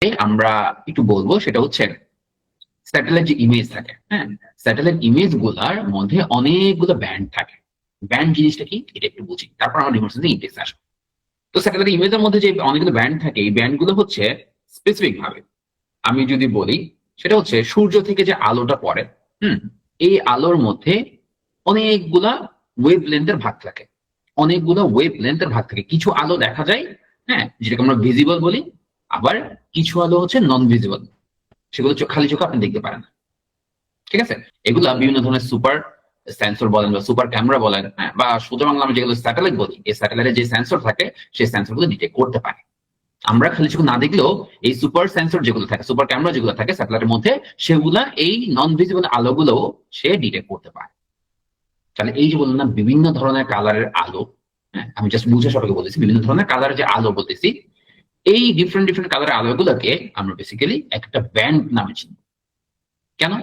আমরা একটু বলবো সেটা হচ্ছে স্যাটেলাইট যে ইমেজ থাকে, হ্যাঁ, স্যাটেলাইট ইমেজ গুলার মধ্যে অনেকগুলো ব্যান্ড থাকে। ব্যান্ড জিনিসটা কি এটা একটু বুঝি, তারপর আমরা রিমোট সেন্সিং ইন্ডেক্স আসবো। তো স্যাটেলাইট ইমেজের মধ্যে যে অনেকগুলো ব্যান্ড থাকে, এই ব্যান্ড গুলো হচ্ছে স্পেসিফিক ভাবে আমি যদি বলি সেটা হচ্ছে সূর্য থেকে যে আলোটা পড়ে, হুম, এই আলোর মধ্যে অনেকগুলা ওয়েভ লেন্থের ভাগ থাকে। অনেকগুলো ওয়েভ লেন্থের ভাগ থাকে। কিছু আলো দেখা যায়, হ্যাঁ, যেটাকে আমরা ভিজিবল বলি। আবার কিছু আলো হচ্ছে নন ভিজিবল, সেগুলো খালি চোখে আপনি দেখতে পারেন না। ঠিক আছে, এগুলা বিভিন্ন ধরনের সুপার সেন্সর বলেন বা সুপার ক্যামেরা বলেন, হ্যাঁ, বা শুধু বাংলা আমরা যেগুলো স্যাটেলাইট বলি, এই স্যাটেলাইটের যে সেন্সর থাকে সেই সেন্সর গুলো ডিটেক্ট করতে পারে। আমরা খালি চোখে না দেখলেও এই সুপার সেন্সর যেগুলো থাকে, সুপার ক্যামেরা যেগুলো থাকে স্যাটেলাইটের মধ্যে, সেগুলা এই নন ভিজিবল আলোগুলো সে ডিটেক্ট করতে পারে। তাহলে এই যে বললাম না বিভিন্ন ধরনের কালারের আলো, হ্যাঁ, আমি জাস্ট বুঝে সবাইকে বলেছি বিভিন্ন ধরনের কালারের যে আলো বলতেছি, এই ডিফারেন্ট ডিফারেন্ট কালারের আলোগুলোকে আমরা বেসিক্যালি একটা ব্যান্ড নামে চিনি। কেন?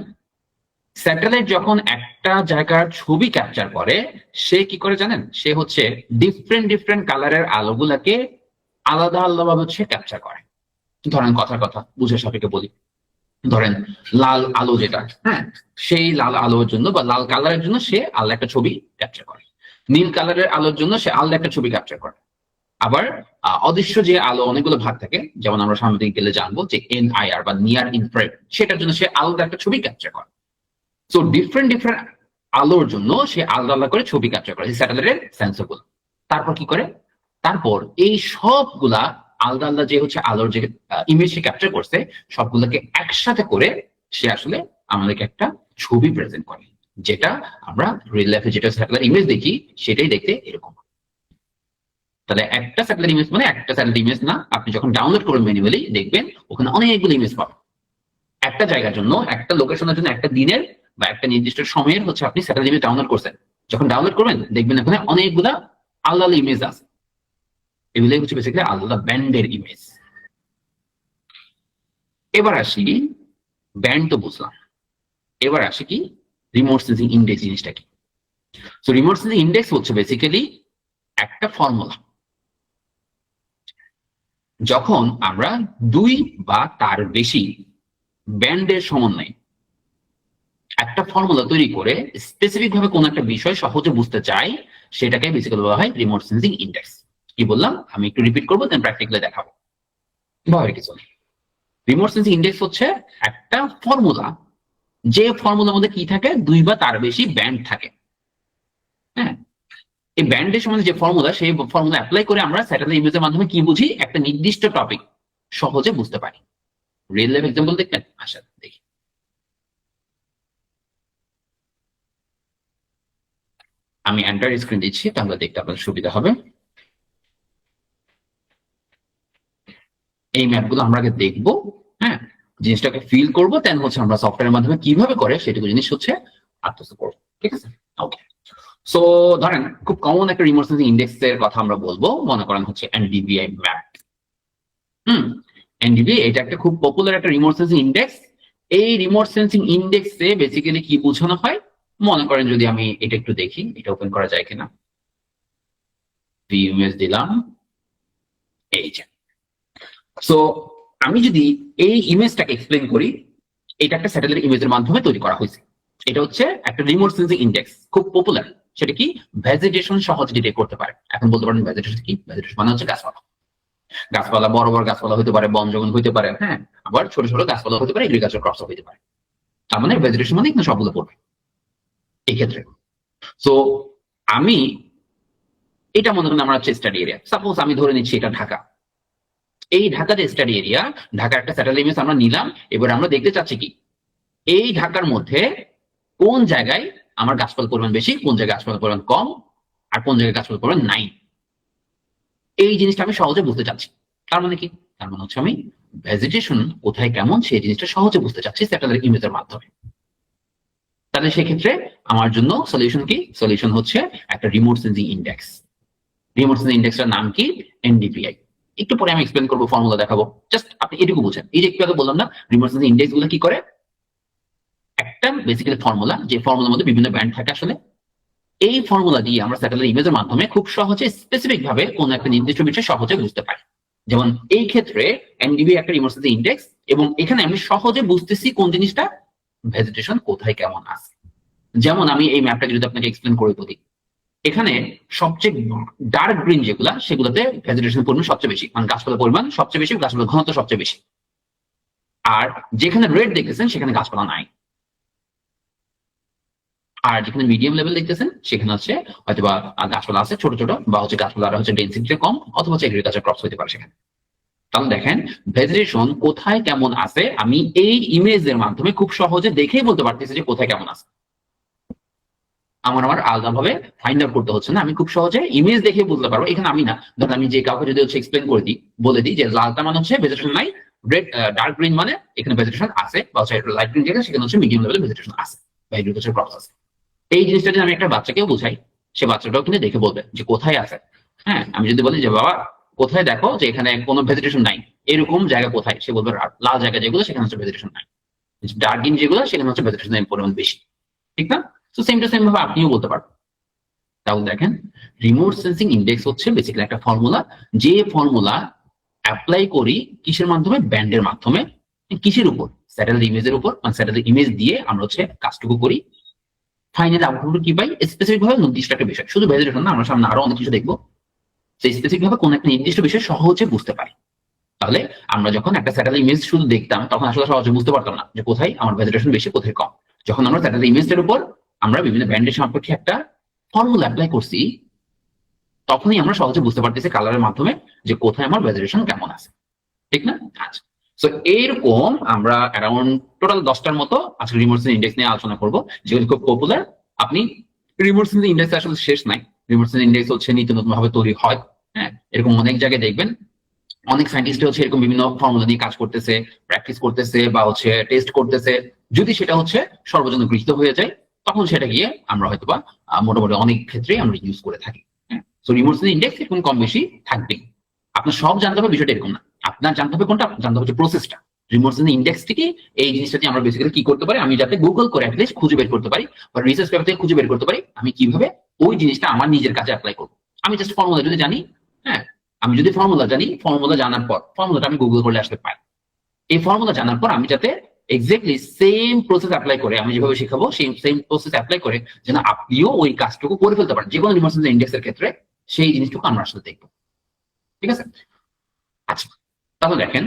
স্যাটেলাইট যখন একটা জায়গার ছবি ক্যাপচার করে, সে কি করে জানেন? সে হচ্ছে ডিফারেন্ট ডিফারেন্ট কালারের আলোগুলাকে আলাদা আলাদাভাবে হচ্ছে ক্যাপচার করে। ধরেন কথার কথা বুঝে সবাইকে বলি, ধরেন লাল আলো যেটা, হ্যাঁ, সেই লাল আলোর জন্য বা লাল কালারের জন্য সে আলাদা একটা ছবি ক্যাপচার করে। নীল কালারের আলোর জন্য সে আলাদা একটা ছবি ক্যাপচার করে। আবার অদৃশ্য যে আলো অনেকগুলো ভাগ থাকে, যেমন আমরা সামনের দিকে গেলে জানবো যে NIR বা নিয়ার ইনফ্রারেড, সেটার জন্য সে আলাদা একটা ছবি ক্যাপচার করে। সো ডিফারেন্ট ডিফারেন্ট আলোর জন্য সে আলাদা আলাদা করে ছবি ক্যাপচার করে স্যাটেলাইটের সেন্সর গুলো। তারপর কি করে? তারপর এই সবগুলা আলাদা আলাদা যে হচ্ছে আলোর যে ইমেজ সে ক্যাপচার করছে, সবগুলোকে একসাথে করে সে আসলে আমাদেরকে একটা ছবি প্রেজেন্ট করে, যেটা আমরা রিয়েল লাইফে যেটা স্যাটেলাইট ইমেজ দেখি সেটাই দেখতে এরকম। তাহলে একটা স্যাটেলাইট ইমেজ মানে একটা স্যাটেলাইট ইমেজ না, আপনি যখন ডাউনলোড করবেন ম্যানুয়ালি দেখবেন ওখানে অনেকগুলো ইমেজ পাবেন। একটা জায়গার জন্য, একটা লোকেশনের জন্য, একটা দিনের বা একটা নির্দিষ্ট সময়ের হচ্ছে আপনি স্যাটেলাইট ইমেজ ডাউনলোড করছেন। যখন ডাউনলোড করবেন দেখবেন ওখানে অনেকগুলা আলাদা আলাদা ইমেজ আছে। এগুলোই হচ্ছে বেসিক্যালি আলাদা ব্যান্ডের ইমেজ। এবার আসি, ব্যান্ড তো বুঝলাম, এবার আসি কি রিমোট সেন্সিং ইন্ডেক্স জিনিসটা কি। তো রিমোট সেন্সিং ইন্ডেক্স হচ্ছে বেসিক্যালি একটা ফর্মুলা। যখন আমরা দুই বা তার বেশি ব্যান্ডের সমন্বয়ে একটা ফর্মুলা তৈরি করে স্পেসিফিক ভাবে কোন একটা বিষয় সহজে বুঝতে চাই, সেটাকে বেসিক্যালি বলা হয় রিমোট সেন্সিং ইন্ডেক্স। কি বললাম আমি একটু রিপিট করবো, দেন প্র্যাকটিক্যালি দেখাবো। ভয়ের কিছু নেই। রিমোট সেন্সিং ইন্ডেক্স হচ্ছে একটা ফর্মুলা, যে ফর্মুলার মধ্যে কি থাকে, দুই বা তার বেশি ব্যান্ড থাকে। হ্যাঁ, এই ব্যান্ডের সম্বন্ধে যে ফর্মুলা, সেই ফর্মুলা অ্যাপ্লাই করে আমরা স্যাটেলাইট ইমেজের মাধ্যমে কি বুঝি, একটা নির্দিষ্ট টপিক সহজে বুঝতে পারি। রিয়েল লাইফ এক্সাম্পল দেখবেন, আসেন দেখি। আমি এন্টার স্ক্রিন দিচ্ছি, তাহলে দেখতে আপনার সুবিধা হবে। এই ম্যাপগুলো আমরা আগে দেখবো, হ্যাঁ, জিনিসটাকে ফিল করবো, দেন হচ্ছে আমরা সফটওয়্যারের মাধ্যমে কিভাবে করে সেটুকু জিনিস হচ্ছে আত্মস্থ করবো। ঠিক আছে, ওকে। সো ধরেন খুব কমন একটা রিমোট সেন্সিং ইন্ডেক্স এর কথা আমরা বলবো, মনে করেন হচ্ছে NDVI ম্যাপ। NDVI এটা একটা খুব পপুলার একটা রিমোট সেন্সিং ইন্ডেক্স। এই রিমোট সেন্সিং ইন্ডেক্সে বেসিক্যালি কি বোঝানো হয়, মনে করেন যদি আমি এটা একটু দেখি, এটা ওপেন করা যায় কিনা। ভিউএস দিলাম, এই যে। সো আমি যদি এই ইমেজটাকে এক্সপ্লেন করি, এটা একটা স্যাটেলাইট ইমেজের মাধ্যমে তৈরি করা হয়েছে। এটা হচ্ছে একটা রিমোট সেন্সিং ইন্ডেক্স, খুব পপুলার। সেটা কি, ভেজিটেশন সহজ ডিটেক্ট করতে পারে। এখন বলতে পারেন ভেজিটেশন কি? ভেজিটেশন মানে হচ্ছে গাছপালা। গাছপালা বড় বড় গাছপালা হতে পারে, বন জঙ্গল হতে পারে, হ্যাঁ, আবার ছোট ছোট গাছপালা হতে পারে, এগ্রিকালচার ক্রপস হতে পারে। তার মানে ভেজিটেশন মানে এখানে সবগুলো পড়বে এই ক্ষেত্রে। সো আমি এটা মনে করেন আমার হচ্ছে স্টাডি এরিয়া। সাপোজ আমি ধরে নিচ্ছি এটা ঢাকা। এই ঢাকা যে স্টাডি এরিয়া, ঢাকার একটা স্যাটেলাইট ইমেজ আমরা নিলাম। এবার আমরা দেখতে চাচ্ছি কি, এই ঢাকার মধ্যে কোন জায়গায় আমার গাছপালার পরিমাণ বেশি, কোন জায়গায় গাছপালার পরিমাণ কম, আর কোন জায়গায় গাছপালার পরিমাণ নাই। এই জিনিসটা আমি সহজে বুঝতে চাচ্ছি। তার মানে কি? তার মানে হচ্ছে আমি ভেজিটেশন কোথায় কেমন সেই জিনিসটা সহজে বুঝতে চাচ্ছি স্যাটেলাইট ইমেজের মাধ্যমে। তাহলে সেক্ষেত্রে আমার জন্য সলিউশন কি? সলিউশন হচ্ছে একটা remote sensing index. Remote sensing ইন্ডেক্সটার নাম কি? NDVI। একটু পরে আমি এক্সপ্লেন করবো, ফর্মুলা দেখাবো, জাস্ট আপনি এটুকু বুঝেন। এই যে একটু আগে বললাম না, রিমোট সেন্সিং ইন্ডেক্স গুলো কি করে, একটা বেসিক্যালি ফর্মুলা, যে ফর্মুলার মধ্যে বিভিন্ন ব্যান্ড থাকে আসলে। এই ফর্মুলা দিয়ে আমরা স্যাটেলাইট ইমেজের মাধ্যমে খুব সহজে স্পেসিফিক ভাবে কোন একটা নির্দিষ্ট বিষয় সহজে বুঝতে পারি। যেমন এই ক্ষেত্রে এনডিভি একটা রিমোট সেন্সিং ইন্ডেক্স, এবং এখানে আমি সহজে বুঝতেছি কোন জিনিসটা ভেজিটেশন কোথায় কেমন আছে। যেমন আমি এই ম্যাপটা যদি আপনাকে এক্সপ্লেন করে বলি, এখানে সবচেয়ে ডার্ক গ্রিন যেগুলা সেগুলোতে ভেজিটেশন পরিমাণ সবচেয়ে বেশি, মানে গাছপালার পরিমাণ সবচেয়ে বেশি, গাছপালার ঘনত্ব সবচেয়ে বেশি। আর যেখানে রেড দেখতেছেন সেখানে গাছপালা নাই। আর যেখানে মিডিয়াম লেভেল দেখতেছেন সেখানে হচ্ছে হয়তোবা গাছপালা আছে ছোট ছোট, বা হচ্ছে গাছপালা হচ্ছে ডেন্সিটিটা কম, অথবা হচ্ছে এগ্রিকালচার ক্রপস হতে পারে সেখানে। তাহলে দেখেন ভেজিটেশন কোথায় কেমন আছে আমি এই ইমেজের মাধ্যমে খুব সহজে দেখেই বলতে পারতেছি যে কোথায় কেমন আছে। আমার আলাদাভাবে ফাইন্ড আউট করতে হচ্ছে না, আমি খুব সহজে ইমেজ দেখে বুঝতে পারবো। এখানে আমি না, ধরুন আমি যে কাউকে যদি হচ্ছে এক্সপ্লেন করে দিই, বলে দিই যে লালটা মানে হচ্ছে ভেজিটেশন নাই, রেড ডার্ক গ্রিন মানে এখানে ভেজিটেশন আছে, বা হচ্ছে লাইট গ্রিন যেটা সেখানে হচ্ছে মিডিয়াম লেভেলে ভেজিটেশন আছে বা এগ্রিকালচার ক্রপস আছে। এই জিনিসটা যদি আমি একটা বাচ্চাকেও বুঝাই, সে বাচ্চাটাও কিন্তু দেখে বলবে যে কোথায় আছে। হ্যাঁ, আমি যদি বলি যে বাবা কোথায় দেখো যে এখানে কোনো ভেজিটেশন নাই, এরকম জায়গা কোথায়, সে বলবে লাল জায়গা যেগুলো সেখানে হচ্ছে ভেজিটেশন নাই, ডার্ক গ্রিন যেগুলো সেখানে হচ্ছে ভেজিটেশনের পরিমাণ বেশি। ঠিক না? তো সেম টু সেম ভাবে আপনিও বলতে পারবেন। তাহলে দেখেন রিমোট সেন্সিং ইন্ডেক্স হচ্ছে বেসিক্যালি একটা ফর্মুলা, যে ফর্মুলা অ্যাপ্লাই করি কিসের মাধ্যমে, ব্যান্ডের মাধ্যমে। কিসের উপর? স্যাটেলাইট ইমেজের উপর, মানে স্যাটেলাইট ইমেজ দিয়ে আমরা হচ্ছে কাজটুকু করি। ফাইনাল আউটপুট কি পাই? স্পেসিফিক ভাবে নির্দিষ্ট একটা বিষয়, শুধু ভেজিটেশন না, আমরা সামনে আরো অনেক কিছু দেখবো, সেই স্পেসিফিক ভাবে কোন একটা নির্দিষ্ট বিষয় সহজে বুঝতে পারি। তাহলে আমরা যখন একটা স্যাটেলাইট ইমেজ শুধু দেখতাম তখন আসলে সহজে বুঝতে পারতাম না যে কোথায় আমার ভেজিটেশন বেশি কোথায় কম। যখন আমরা স্যাটেলাইট ইমেজের উপর আমরা বিভিন্ন ব্যান্ডের সম্পর্কে একটা ফর্মুলা অ্যাপ্লাই করছি, তখনই আমরা সহজে বুঝতে পারতেছি কালারের মাধ্যমে যে কোথায় আমার ভেজিটেশন কেমন আছে। ঠিক না? আচ্ছা, সো এইরকম আমরা অ্যারাউন্ড টোটাল 10টার মতো আজকে রিমোট সেন্সিং ইন্ডেক্স নিয়ে আলোচনা করবো, যেগুলো খুব পপুলার। আপনি রিমোট সেন্সিং ইন্ডেক্স আসলে শেষ নাই, রিমোট সেন্সিং ইন্ডেক্স হচ্ছে নিত্য নতুন ভাবে তৈরি হয়। হ্যাঁ, এরকম অনেক জায়গায় দেখবেন অনেক সায়েন্টিস্ট হচ্ছে এরকম বিভিন্ন ফর্মুলা নিয়ে কাজ করতেছে, প্র্যাকটিস করতেছে, বা হচ্ছে টেস্ট করতেছে। যদি সেটা হচ্ছে সর্বজন গৃহীত হয়ে যায়, তখন সেটা গিয়ে আমরা হয়তোবা মোটামুটি অনেক ক্ষেত্রে আমরা ইউজ করে থাকি। হ্যাঁ, সো রিমোট সেন্সিং ইন্ডেক্স এরকম কম বেশি থাকবেই। আপনার সব জানতে হবে বিষয়টা এরকম না, আপনার জানতে হবে কোনটা, আপনার জানতে হবে প্রসেসটা। রিমোট সেন্সিং ইন্ডেক্স থেকে এই জিনিসটা দিয়ে আমরা বেসিক্যালি কি করতে পারি, আমি যাতে গুগল করে অ্যাটলিস্ট খুঁজে বের করতে পারি, বা রিসার্চ পেপার থেকে খুঁজে বের করতে পারি আমি কিভাবে ওই জিনিসটা আমার নিজের কাছে অ্যাপ্লাই করবো। আমি জাস্ট ফর্মুলা যদি জানি, হ্যাঁ, আমি যদি ফর্মুলা জানি, ফর্মুলা জানার পর ফর্মুলাটা আমি গুগল করলে আসলে পাই। এই ফর্মুলা জানার পর আমি যাতে এক্স্যাক্টলি সেম প্রসেস অ্যাপ্লাই করে, আমি যেভাবে শেখাবো সেই সেম প্রসেস অ্যাপ্লাই করে যেন আপনিও ওই কাজটুকু করে ফেলতে পারেন যে কোনো রিমোট সেন্সিং ইন্ডেক্সের ক্ষেত্রে, সেই জিনিসটুকু আমরা আসলে দেখবো। ঠিক আছে? আচ্ছা, তাহলে দেখেন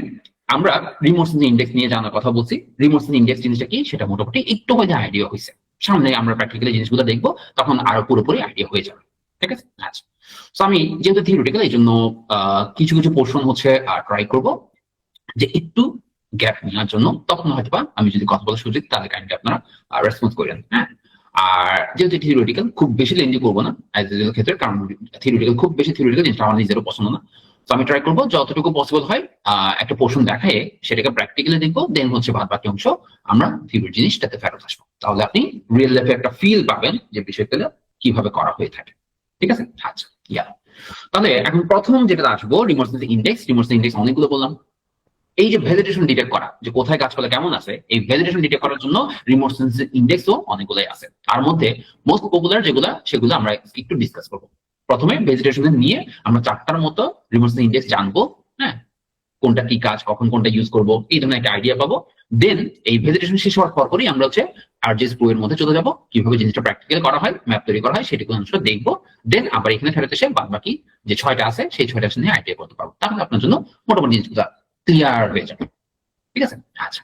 আমরা রিমোট সেন্সিং ইন্ডেক্স নিয়ে জানার কথা বলছি। রিমোট সেন্সিং ইন্ডেক্স জিনিসটা কি সেটা মোটামুটি একটু হয়তো আইডিয়া হয়েছে, সামনে আমরা প্র্যাকটিক্যালি জিনিসগুলো দেখবো, তখন আরো পুরোপুরি আইডিয়া হয়ে যাবে। ঠিক আছে? আচ্ছা, তো আমি যেহেতু থিওরিটিক্যাল এই জন্য কিছু কিছু পোর্শন হচ্ছে ট্রাই করব যে একটু গ্যাপ নেওয়ার জন্য, তখন হয়তোবা আমি যদি কথা বলার সুযোগ তাহলে কাইন্ডলি আপনারা রেসপন্স করেন। হ্যাঁ, আর যেহেতু থিওরিটিক্যাল খুব বেশি লেন্দি করবো না অ্যাজ ইউজুয়াল ক্ষেত্রে, কারণ থিওরিটিক্যাল খুব বেশি থিওরিটিক্যাল জিনিসটা আমার নিজেরও পছন্দ না। তো আমি ট্রাই করবো যতটুকু পসিবল হয় একটা পোর্শন দেখায় সেটাকে প্র্যাকটিক্যালি দেখবো, দেন হচ্ছে বাদ বাকি অংশ আমরা থিওরি জিনিসটাতে ফেরত আসবো। তাহলে আপনি রিয়েল লাইফে একটা ফিল পাবেন যে বিষয়গুলো কিভাবে করা হয়ে থাকে। ঠিক আছে? আচ্ছা, ইয়া, তাহলে এখন প্রথম যেটা আসবো remote sensing index. Remote sensing index অনেকগুলো বললাম। এই যে ভেজিটেশন ডিটেক্ট করা, যে কোথায় গাছপালা কেমন আছে, এই ভেজিটেশন ডিটেক্ট করার জন্য রিমোট সেন্সিং ইন্ডেক্সও অনেকগুলোই আছে। তার মধ্যে মোস্ট পপুলার যেগুলো সেগুলো আমরা একটু ডিসকাস করবো। প্রথমে ভেজিটেশন নিয়ে আমরা 4টার মতো রিমোট সেন্সিং ইন্ডেক্স জানবো। হ্যাঁ, কোনটা কি কাজ, কখন কোনটা ইউজ করবো, এই ধরনের একটা আইডিয়া পাবো। দেন এই ভেজিটেশন শেষ হওয়ার পর করেই আমরা হচ্ছে আরজিএস প্রো এর মধ্যে চলে যাবো, কিভাবে জিনিসটা প্র্যাকটিক্যাল করা হয়, ম্যাপ তৈরি করা হয় সেটুকু আমরা দেখবো। দেন আবার এখানে ফেরত এসে বাদ বাকি যে 6টা আছে সেই 6টা নিয়ে আইডিয়া করতে পারবো। তাহলে আপনার জন্য মোটামুটি জিনিসগুলো ক্লিয়ার হয়ে যাবে। ঠিক আছে? আচ্ছা,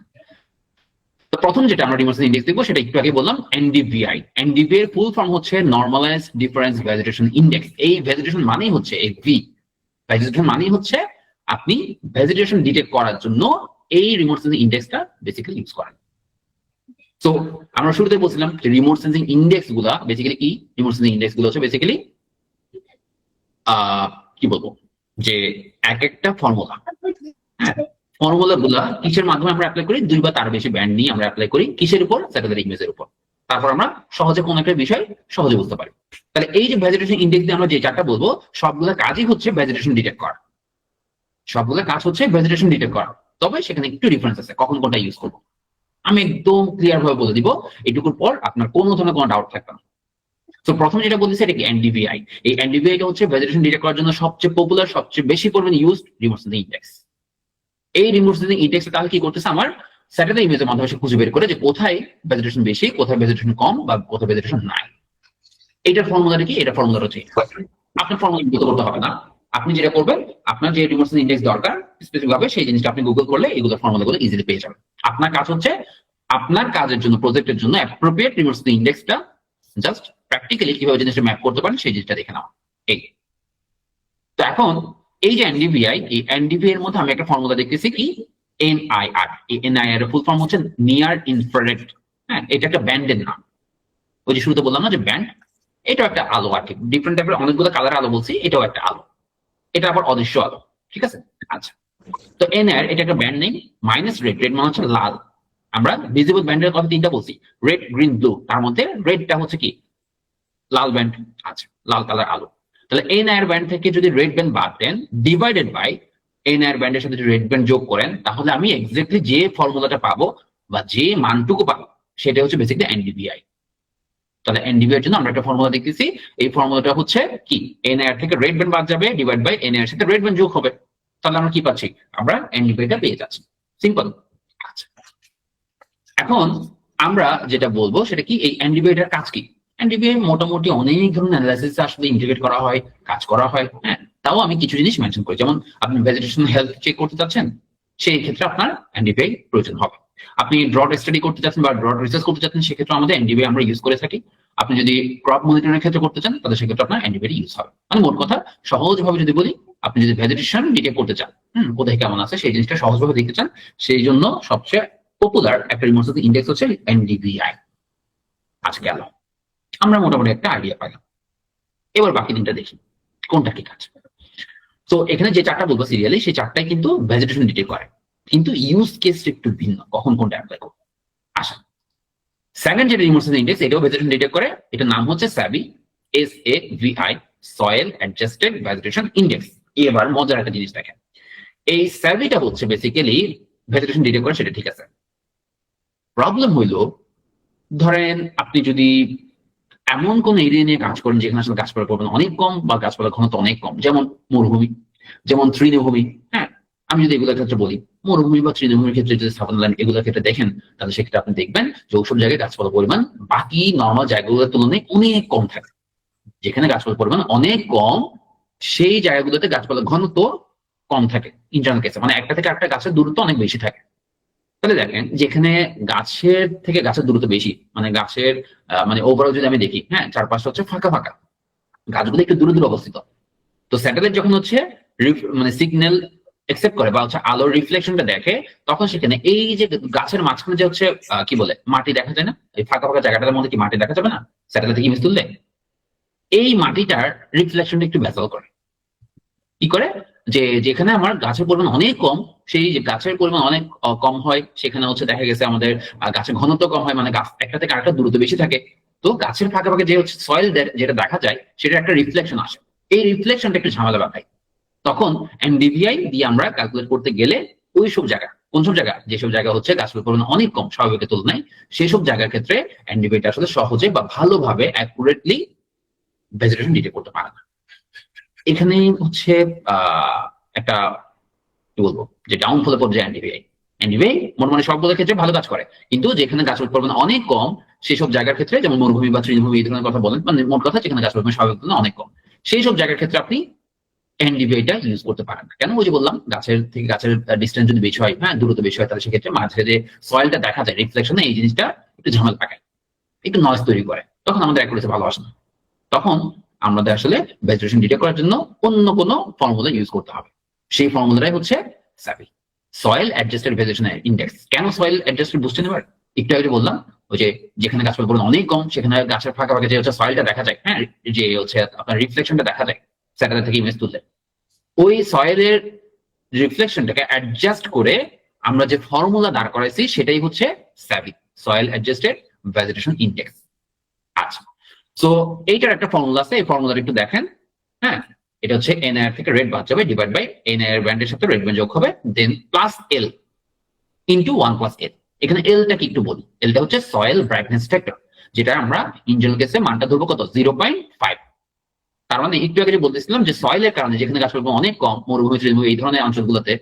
তো প্রথম যেটা আমরা রিমোট সেন্সিং ইন্ডেক্স দেখবো সেটা একটু আগে বললাম এনডিভিআই। এনডিভিআই এর ফুল ফর্ম হচ্ছে নরমালাইজড ডিফারেন্স ভেজিটেশন ইন্ডেক্স। এই ভেজিটেশন মানেই হচ্ছে এই ভি, ভেজিটেশন মানেই হচ্ছে আপনি ভেজিটেশন ডিটেক্ট করার জন্য এই রিমোট সেন্সিং ইন্ডেক্সটা বেসিক্যালি ইউজ করেন। তো আমরা শুরুতে বলছিলাম যে রিমোট সেন্সিং ইন্ডেক্স গুলা বেসিক্যালি কি, রিমোট সেন্সিং ইন্ডেক্স গুলো হচ্ছে বেসিক্যালি কি বলবো যে এক একটা ফর্মুলা। হ্যাঁ, ফর্মুলা গুলা কিসের মাধ্যমে আমরা অ্যাপ্লাই করি, 2 বা তার বেশি ব্যান্ড নিয়ে আমরা অ্যাপ্লাই করি কিসের উপর, স্যাটেলাইট ইমেজের উপর। তারপর আমরা সহজে কোন একটা বিষয় সহজে বুঝতে পারি। তাহলে এই যে ভেজিটেশন ইন্ডেক্স দিয়ে আমরা যে 4টা বলবো সবগুলো কাজই হচ্ছে ভেজিটেশন ডিটেক্ট করা, সবগুলো কাজ হচ্ছে ভেজিটেশন ডিটেক্ট করা। তবে সেখানে একটু ডিফারেন্স আছে কখন কোনটা ইউজ করবো, আমি একদম ক্লিয়ার ভাবে বলে দিব। এটুকুর পর আপনার কোনো ধরনের কোনো ডাউট থাকবে না। তো প্রথমে যেটা বলতেছি এটা কি এনডিভিআই। এই এনডিভিআই টা হচ্ছে ভেজিটেশন ডিটেক্ট করার জন্য সবচেয়ে পপুলার, সবচেয়ে বেশি পরিমাণে ইউজড রিমোট সেন্সিং ইন্ডেক্স। এই রিমোট সেন্সিং ইন্ডেক্স তাহলে কি করতেছে, আমার স্যাটেলাইট ইমেজের মাধ্যমে সে খুঁজে বের করে যে কোথায় ভেজিটেশন বেশি, কোথায় ভেজিটেশন কম, বা কোথায় ভেজিটেশন নাই। এইটার ফর্মুলাটা কি? এটা ফর্মুলাটা হচ্ছে আপনার ফর্মুলা গুলো করতে হবে না। আপনি যেটা করবেন, আপনার যে রিমোট সেন্সিং ইন্ডেক্স দরকার স্পেসিফিক ভাবে সেই জিনিসটা আপনি গুগল করলে এগুলো ফর্মুলাগুলো ইজিলি পেয়ে যাবেন। আপনার কাজ হচ্ছে আপনার কাজের জন্য, প্রজেক্টের জন্য অ্যাপ্রোপ্রিয়েট রিমোট সেন্সিং ইন্ডেক্সটা জাস্ট প্র্যাকটিক্যালি কিভাবে জিনিসটা ম্যাপ করতে পারেন সেই জিনিসটা দেখে নাও। এই তো এখন এই যে এনডিভিআই, এই এনডিভিআই এর মধ্যে আমি একটা ফর্মুলা দেখতেছি কি এনআইআর। এই এনআইআর এর ফুল ফর্ম হচ্ছে নিয়ার ইনফ্রারেড। হ্যাঁ, এটা একটা ব্যান্ডের নাম। ওই যে শুরুতে বললাম না যে ব্যান্ড, এটাও একটা আলো আর কি, ডিফারেন্ট টাইপের অনেকগুলো কালার আলো বলছি, এটাও একটা আলো, এটা আবার অদৃশ্য আলো। ঠিক আছে, আচ্ছা। তো এনআইআর এটা একটা ব্যান্ড নেই, মাইনাস রেড, রেড মানে হচ্ছে লাল। আমরা ভিজিবল ব্যান্ডের কথা তিনটা বলছি, রেড, গ্রিন, ব্লু। তার মধ্যে রেডটা হচ্ছে কি লাল ব্যান্ড। আচ্ছা, লাল কালার আলো। তাহলে এনআইআর ব্যান্ড থেকে যদি রেড ব্যান্ড বাদ দেন, ডিভাইডেড বাই এনআইআর ব্যান্ডের সাথে যদি রেড ব্যান্ড যোগ করেন, তাহলে আমি এক্স্যাক্টলি যে ফর্মুলাটা পাবো বা যে মানটুকু পাবো সেটা হচ্ছে বেসিক্যালি এনডিভিআই। তাহলে এনডিভিআই এর জন্য আমরা একটা ফর্মুলা দেখতেছি। এই ফর্মুলাটা হচ্ছে কি এনআইআর থেকে রেড ব্যান্ড বাদ যাবে, ডিভাইড বাই এনআইআর সাথে রেড ব্যান্ড যোগ হবে। তাহলে আমরা কি পাচ্ছি? আমরা এনডিভিআইটা পেয়ে যাচ্ছি। সিম্পল। আচ্ছা, এখন আমরা যেটা বলবো সেটা কি, এই এনডিভিআইটার কাজ কি? এনডিভিআই মোটামুটি অনেক ধরনের অ্যানালাইসিস আসলে ইন্টিগ্রেট করা হয়, কাজ করা হয়। হ্যাঁ, তাও আমি কিছু জিনিস মেনশন করি। যেমন আপনি ভেজিটেশন হেলথ চেক করতে চাচ্ছেন, সেই ক্ষেত্রে আপনার এনডিভিআই প্রয়োজন হবে। আপনি ড্রট স্টাডি করতে চাচ্ছেন বা ড্রট রিসার্চ করতে চাচ্ছেন, সেক্ষেত্রে আমাদের এনডিভিআই আমরা ইউজ করে থাকি। আপনি যদি ক্রপ মনিটরিং এর ক্ষেত্রে করতে চান, তাহলে সেক্ষেত্রে আপনার এনডিভিআই ইউজ হবে। মানে মোট কথা সহজভাবে যদি বলি, আপনি যদি ভেজিটেশন ডিটেক্ট করতে চান, কোথায় কেমন আছে সেই জিনিসটা সহজভাবে দেখতে চান, সেই জন্য সবচেয়ে পপুলার একটা রিমোট সেন্সিং ইন্ডেক্স হচ্ছে এনডিভিআই। আজ গেল, আমরা মোটামুটি একটা আইডিয়া পাইলাম। এবার বাকি দিনটা দেখি কোনটা কি কাজ। তো এখানে যে চারটা বলবো সিরিয়ালি, সেই চারটাই কিন্তু ভেজিটেশন ডিটেক্ট করে, কিন্তু ইউজ কেস একটু ভিন্ন, কখন কোনটা অ্যাপ্লাই করবো। আসা সেকেন্ড যেটা রিমোট সেন্সিং ইন্ডেক্স, এটাও ভেজিটেশন ডিটেক্ট করে। এটার নাম হচ্ছে স্যাভি, SAVI, soil adjusted vegetation index. এবার মজার একটা জিনিস দেখেন, এই স্যাভিটা হচ্ছে বেসিক্যালি ভেজিটেশন ডিটেক্ট করে, সেটা ঠিক আছে। প্রবলেম হইলো, ধরেন আপনি যদি এমন কোন এরিয়া নিয়ে কাজ করেন যেখানে আসলে গাছপালা পরিমাণ অনেক কম বা গাছপালার ঘনত্ব অনেক কম, যেমন মরুভূমি, যেমন তৃণভূমি। হ্যাঁ, আমি যদি এগুলোর ক্ষেত্রে বলি, মরুভূমি বা তৃণভূমির ক্ষেত্রে যদি স্থাপন ল্যান্ড এগুলোর ক্ষেত্রে দেখেন, তাহলে সেক্ষেত্রে আপনি দেখবেন যে ওসব জায়গায় গাছপালার পরিমাণ বাকি নর্মাল জায়গাগুলোর তুলনায় অনেক কম থাকে। যেখানে গাছপালার পরিমাণ অনেক কম, সেই জায়গাগুলোতে গাছপালার ঘনত্ব কম থাকে। ইন্টারনাল কেসে মানে একটা থেকে একটা গাছের দূরত্ব অনেক বেশি থাকে। তাহলে দেখেন, যেখানে গাছের থেকে গাছের দূরত্ব বেশি, মানে গাছের মানে ওভারঅল যদি আমি দেখি, হ্যাঁ, চারপাশটা হচ্ছে ফাঁকা ফাঁকা, গাছগুলো একটু দূরে দূরে অবস্থিত। তো স্যাটেলাইট যখন হচ্ছে মানে সিগন্যাল একসেপ্ট করে বা হচ্ছে আলোর রিফ্লেকশনটা দেখে, তখন সেখানে এই যে গাছের মাঝখানে যে হচ্ছে কি বলে মাটি দেখা যায় না, এই ফাঁকা ফাঁকা জায়গাটার মধ্যে কি মাটি দেখা যাবে না স্যাটেলাইট থেকে ইমেজ তুললে? এই মাটিটার রিফ্লেকশনটা একটু ভেজাল করে। কি করে? যে যেখানে আমার গাছের পরিমাণ অনেক কম, সেই যে গাছের পরিমাণ অনেক কম হয়, সেখানে হচ্ছে দেখা গেছে আমাদের গাছের ঘনত্ব কম হয়, মানে গাছ একটা থেকে আরেকটা দূরত্ব বেশি থাকে। তো গাছের ফাঁকে ফাঁকে যে হচ্ছে সয়েল যেটা দেখা যায়, সেটা একটা রিফ্লেকশন আসে। এই রিফ্লেকশনটা একটু ঝামেলা বাঁধায়। তখন এনডিভিআই দিয়ে আমরা ক্যালকুলেট করতে গেলে ওই সব জায়গা, কোন সব জায়গা, যেসব জায়গা হচ্ছে গাছের পরিমাণ অনেক কম স্বাভাবিকের তুলনায়, সেই সব জায়গার ক্ষেত্রে এনডিভিআইটা আসলে সহজে বা ভালোভাবে অ্যাকুরেটলি ভেজিটেশন ডিটেক্ট করতে পারে না। এখানে হচ্ছে একটা কি বলবো, যে ডাউনফলে পড়ে যায় এনডিভিআই। এনডিভিআই মানে সবগুলোর ক্ষেত্রে ভালো কাজ করে, কিন্তু যেখানে গাছের পরিমাণ অনেক কম সেই সব জায়গার ক্ষেত্রে, যেমন মরুভূমি বা তৃণভূমি এই ধরনের কথা বলেন, মানে মোট কথা যেখানে গাছের পরিমাণ স্বাভাবিক তুলনায় অনেক কম, সেই সব জায়গার ক্ষেত্রে আপনি এনডিভিআইটা ইউজ করতে পারেন না। কেন? ওই যে বললাম, গাছের থেকে গাছের ডিস্টেন্স যদি বেশি হয়, হ্যাঁ, দূরত্ব বেশি হয়, তাহলে সেক্ষেত্রে মাঝে যে সয়েলটা দেখা যায় রিফ্লেকশনে, এই জিনিসটা একটু ঝামেলা পাকায়, একটু নয়েজ তৈরি করে, তখন আমাদের অ্যাকুরেসি ভালো আসে না। তখন আমাদের আসলে ভেজিটেশন ডিটেক্ট করার জন্য অন্য কোনো ফর্মুলা ইউজ করতে হবে। সেই ফর্মুলাটাই হচ্ছে স্যাভি, সয়েল অ্যাডজাস্টেড ভেজিটেশন ইন্ডেক্স। কেন সয়েল অ্যাডজাস্টেড বুঝছেন এবার? একটু আগে বললাম, ওই যে যেখানে গাছপালা পরিমাণ অনেক কম, সেখানে গাছের ফাঁকা ফাঁকা যে হচ্ছে সয়েলটা দেখা যায়, হ্যাঁ, যে হচ্ছে আপনার রিফ্লেকশনটা দেখা যায় স্যাটেলাইট থেকে ইমেজ তুললে, ওই সয়েলের রিফ্লেকশনটাকে অ্যাডজাস্ট করে আমরা যে ফর্মুলা দাঁড় করাইছি সেটাই হচ্ছে স্যাভি, সয়েল অ্যাডজাস্টেড ভেজিটেশন ইন্ডেক্স। আচ্ছা, তো এইটার একটা ফর্মুলা আছে, এই ফর্মুলাটা একটু দেখেন। হ্যাঁ, এটা হচ্ছে এনআইআর থেকে রেড বাদ যাবে, ডিভাইড বাই এনআইআর ব্যান্ডের সাথে রেড ব্যান্ড যোগ হবে, দেন plus L into 1 plus L. এখানে এলটা কি একটু বলি, এলটা হচ্ছে সয়েল ব্রাইটনেস ফ্যাক্টর। যেটা আমরা ইন জেনারেল কেসে মানটা ধরবো কত 0.5। তার মানে একটু আগে যে বলতেছিলাম যে সয়েলের কারণে যেখানে গাছের পরিমাণ অনেক কম, মরুভূমি এই ধরনের অঞ্চলগুলোতে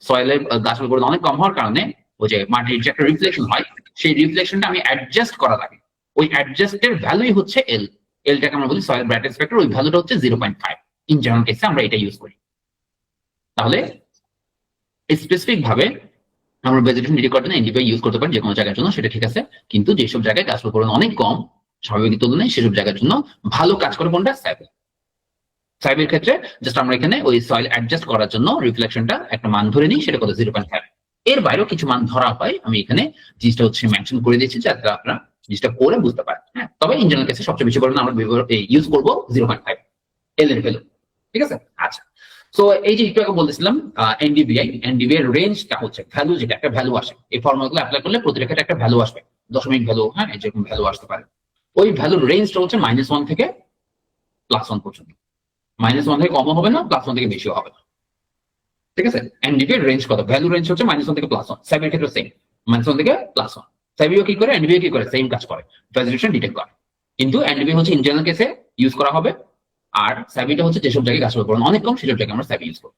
সয়েলের গাছের পরিমাণ অনেক কম হওয়ার কারণে ওই যে মাটির যে একটা রিফ্লেকশন হয়, সেই রিফ্লেকশনটা আমি অ্যাডজাস্ট করা লাগে। ওই অ্যাডজাস্টের ভ্যালুই হচ্ছে এল। এলটাকে আমরা বলি সয়েল ব্রাইটনেস ফ্যাক্টর, ওই ভ্যালুটা হচ্ছে 0.5। ইন জেনারেল কেসে আমরা এটা ইউজ করি। তাহলে স্পেসিফিক ভাবে আমরা ভেজিটেশন ডিটেক্ট করতে এনডিভিআই ইউজ করতে পারি যে কোনো জায়গার জন্য, সেটা ঠিক আছে। কিন্তু যেসব জায়গায় গাছের পরিমাণ অনেক কম স্বাভাবিক তুলনায়, সেসব জায়গার জন্য ভালো কাজ করে কোনটা, স্যাবেল। সাইবের ক্ষেত্রে জাস্ট আমরা এখানে ওই সয়েল অ্যাডজাস্ট করার জন্য রিফ্লেকশনটা একটা মান ধরে নিই, সেটা কত 0.5। এর বাইরেও কিছু মান ধরা হয়, আমি এখানে জিনিসটা হচ্ছে মেনশন করে দিয়েছি যাতে আপনারা জিনিসটা পড়ে বুঝতে পারেন। হ্যাঁ, তবে ইন জেনারেল কেসে সবচেয়ে বেশি পরিমাণে আমরা ইউজ করবো 0.5 এল এর ভ্যালু। ঠিক আছে, আচ্ছা। সো এই যে একটু আগে বলতেছিলাম এনডিভিআই এর রেঞ্জটা হচ্ছে ভ্যালু, যেটা একটা ভ্যালু আসে এই ফর্মুলাগুলো অ্যাপ্লাই করলে প্রতিটা ক্ষেত্রে একটা ভ্যালু আসবে, দশমিক ভ্যালু, হ্যাঁ যেরকম ভ্যালু আসতে পারে। ওই ভ্যালুর রেঞ্জটা হচ্ছে -1 থেকে +1 পর্যন্ত। -1 থেকে কমও হবে না, +1 থেকে বেশিও হবে না। ঠিক আছে, এনডিভিআই রেঞ্জ কত, ভ্যালু রেঞ্জ হচ্ছে -1 থেকে +1। সাইবের ক্ষেত্রে সেম, -1 থেকে +1। সাইবিও কি করে, এনডিভিআই কি করে, সেম কাজ করে, ভেজিটেশন ডিটেক্ট করে। কিন্তু এনডিভিআই হচ্ছে ইন জেনারেল কেসে ইউজ করা হবে, আর সাইবিটা হচ্ছে যেসব জায়গায় গাছের পরিমাণ অনেক কম সেসব জায়গায় আমরা সাইবি ইউজ করবো।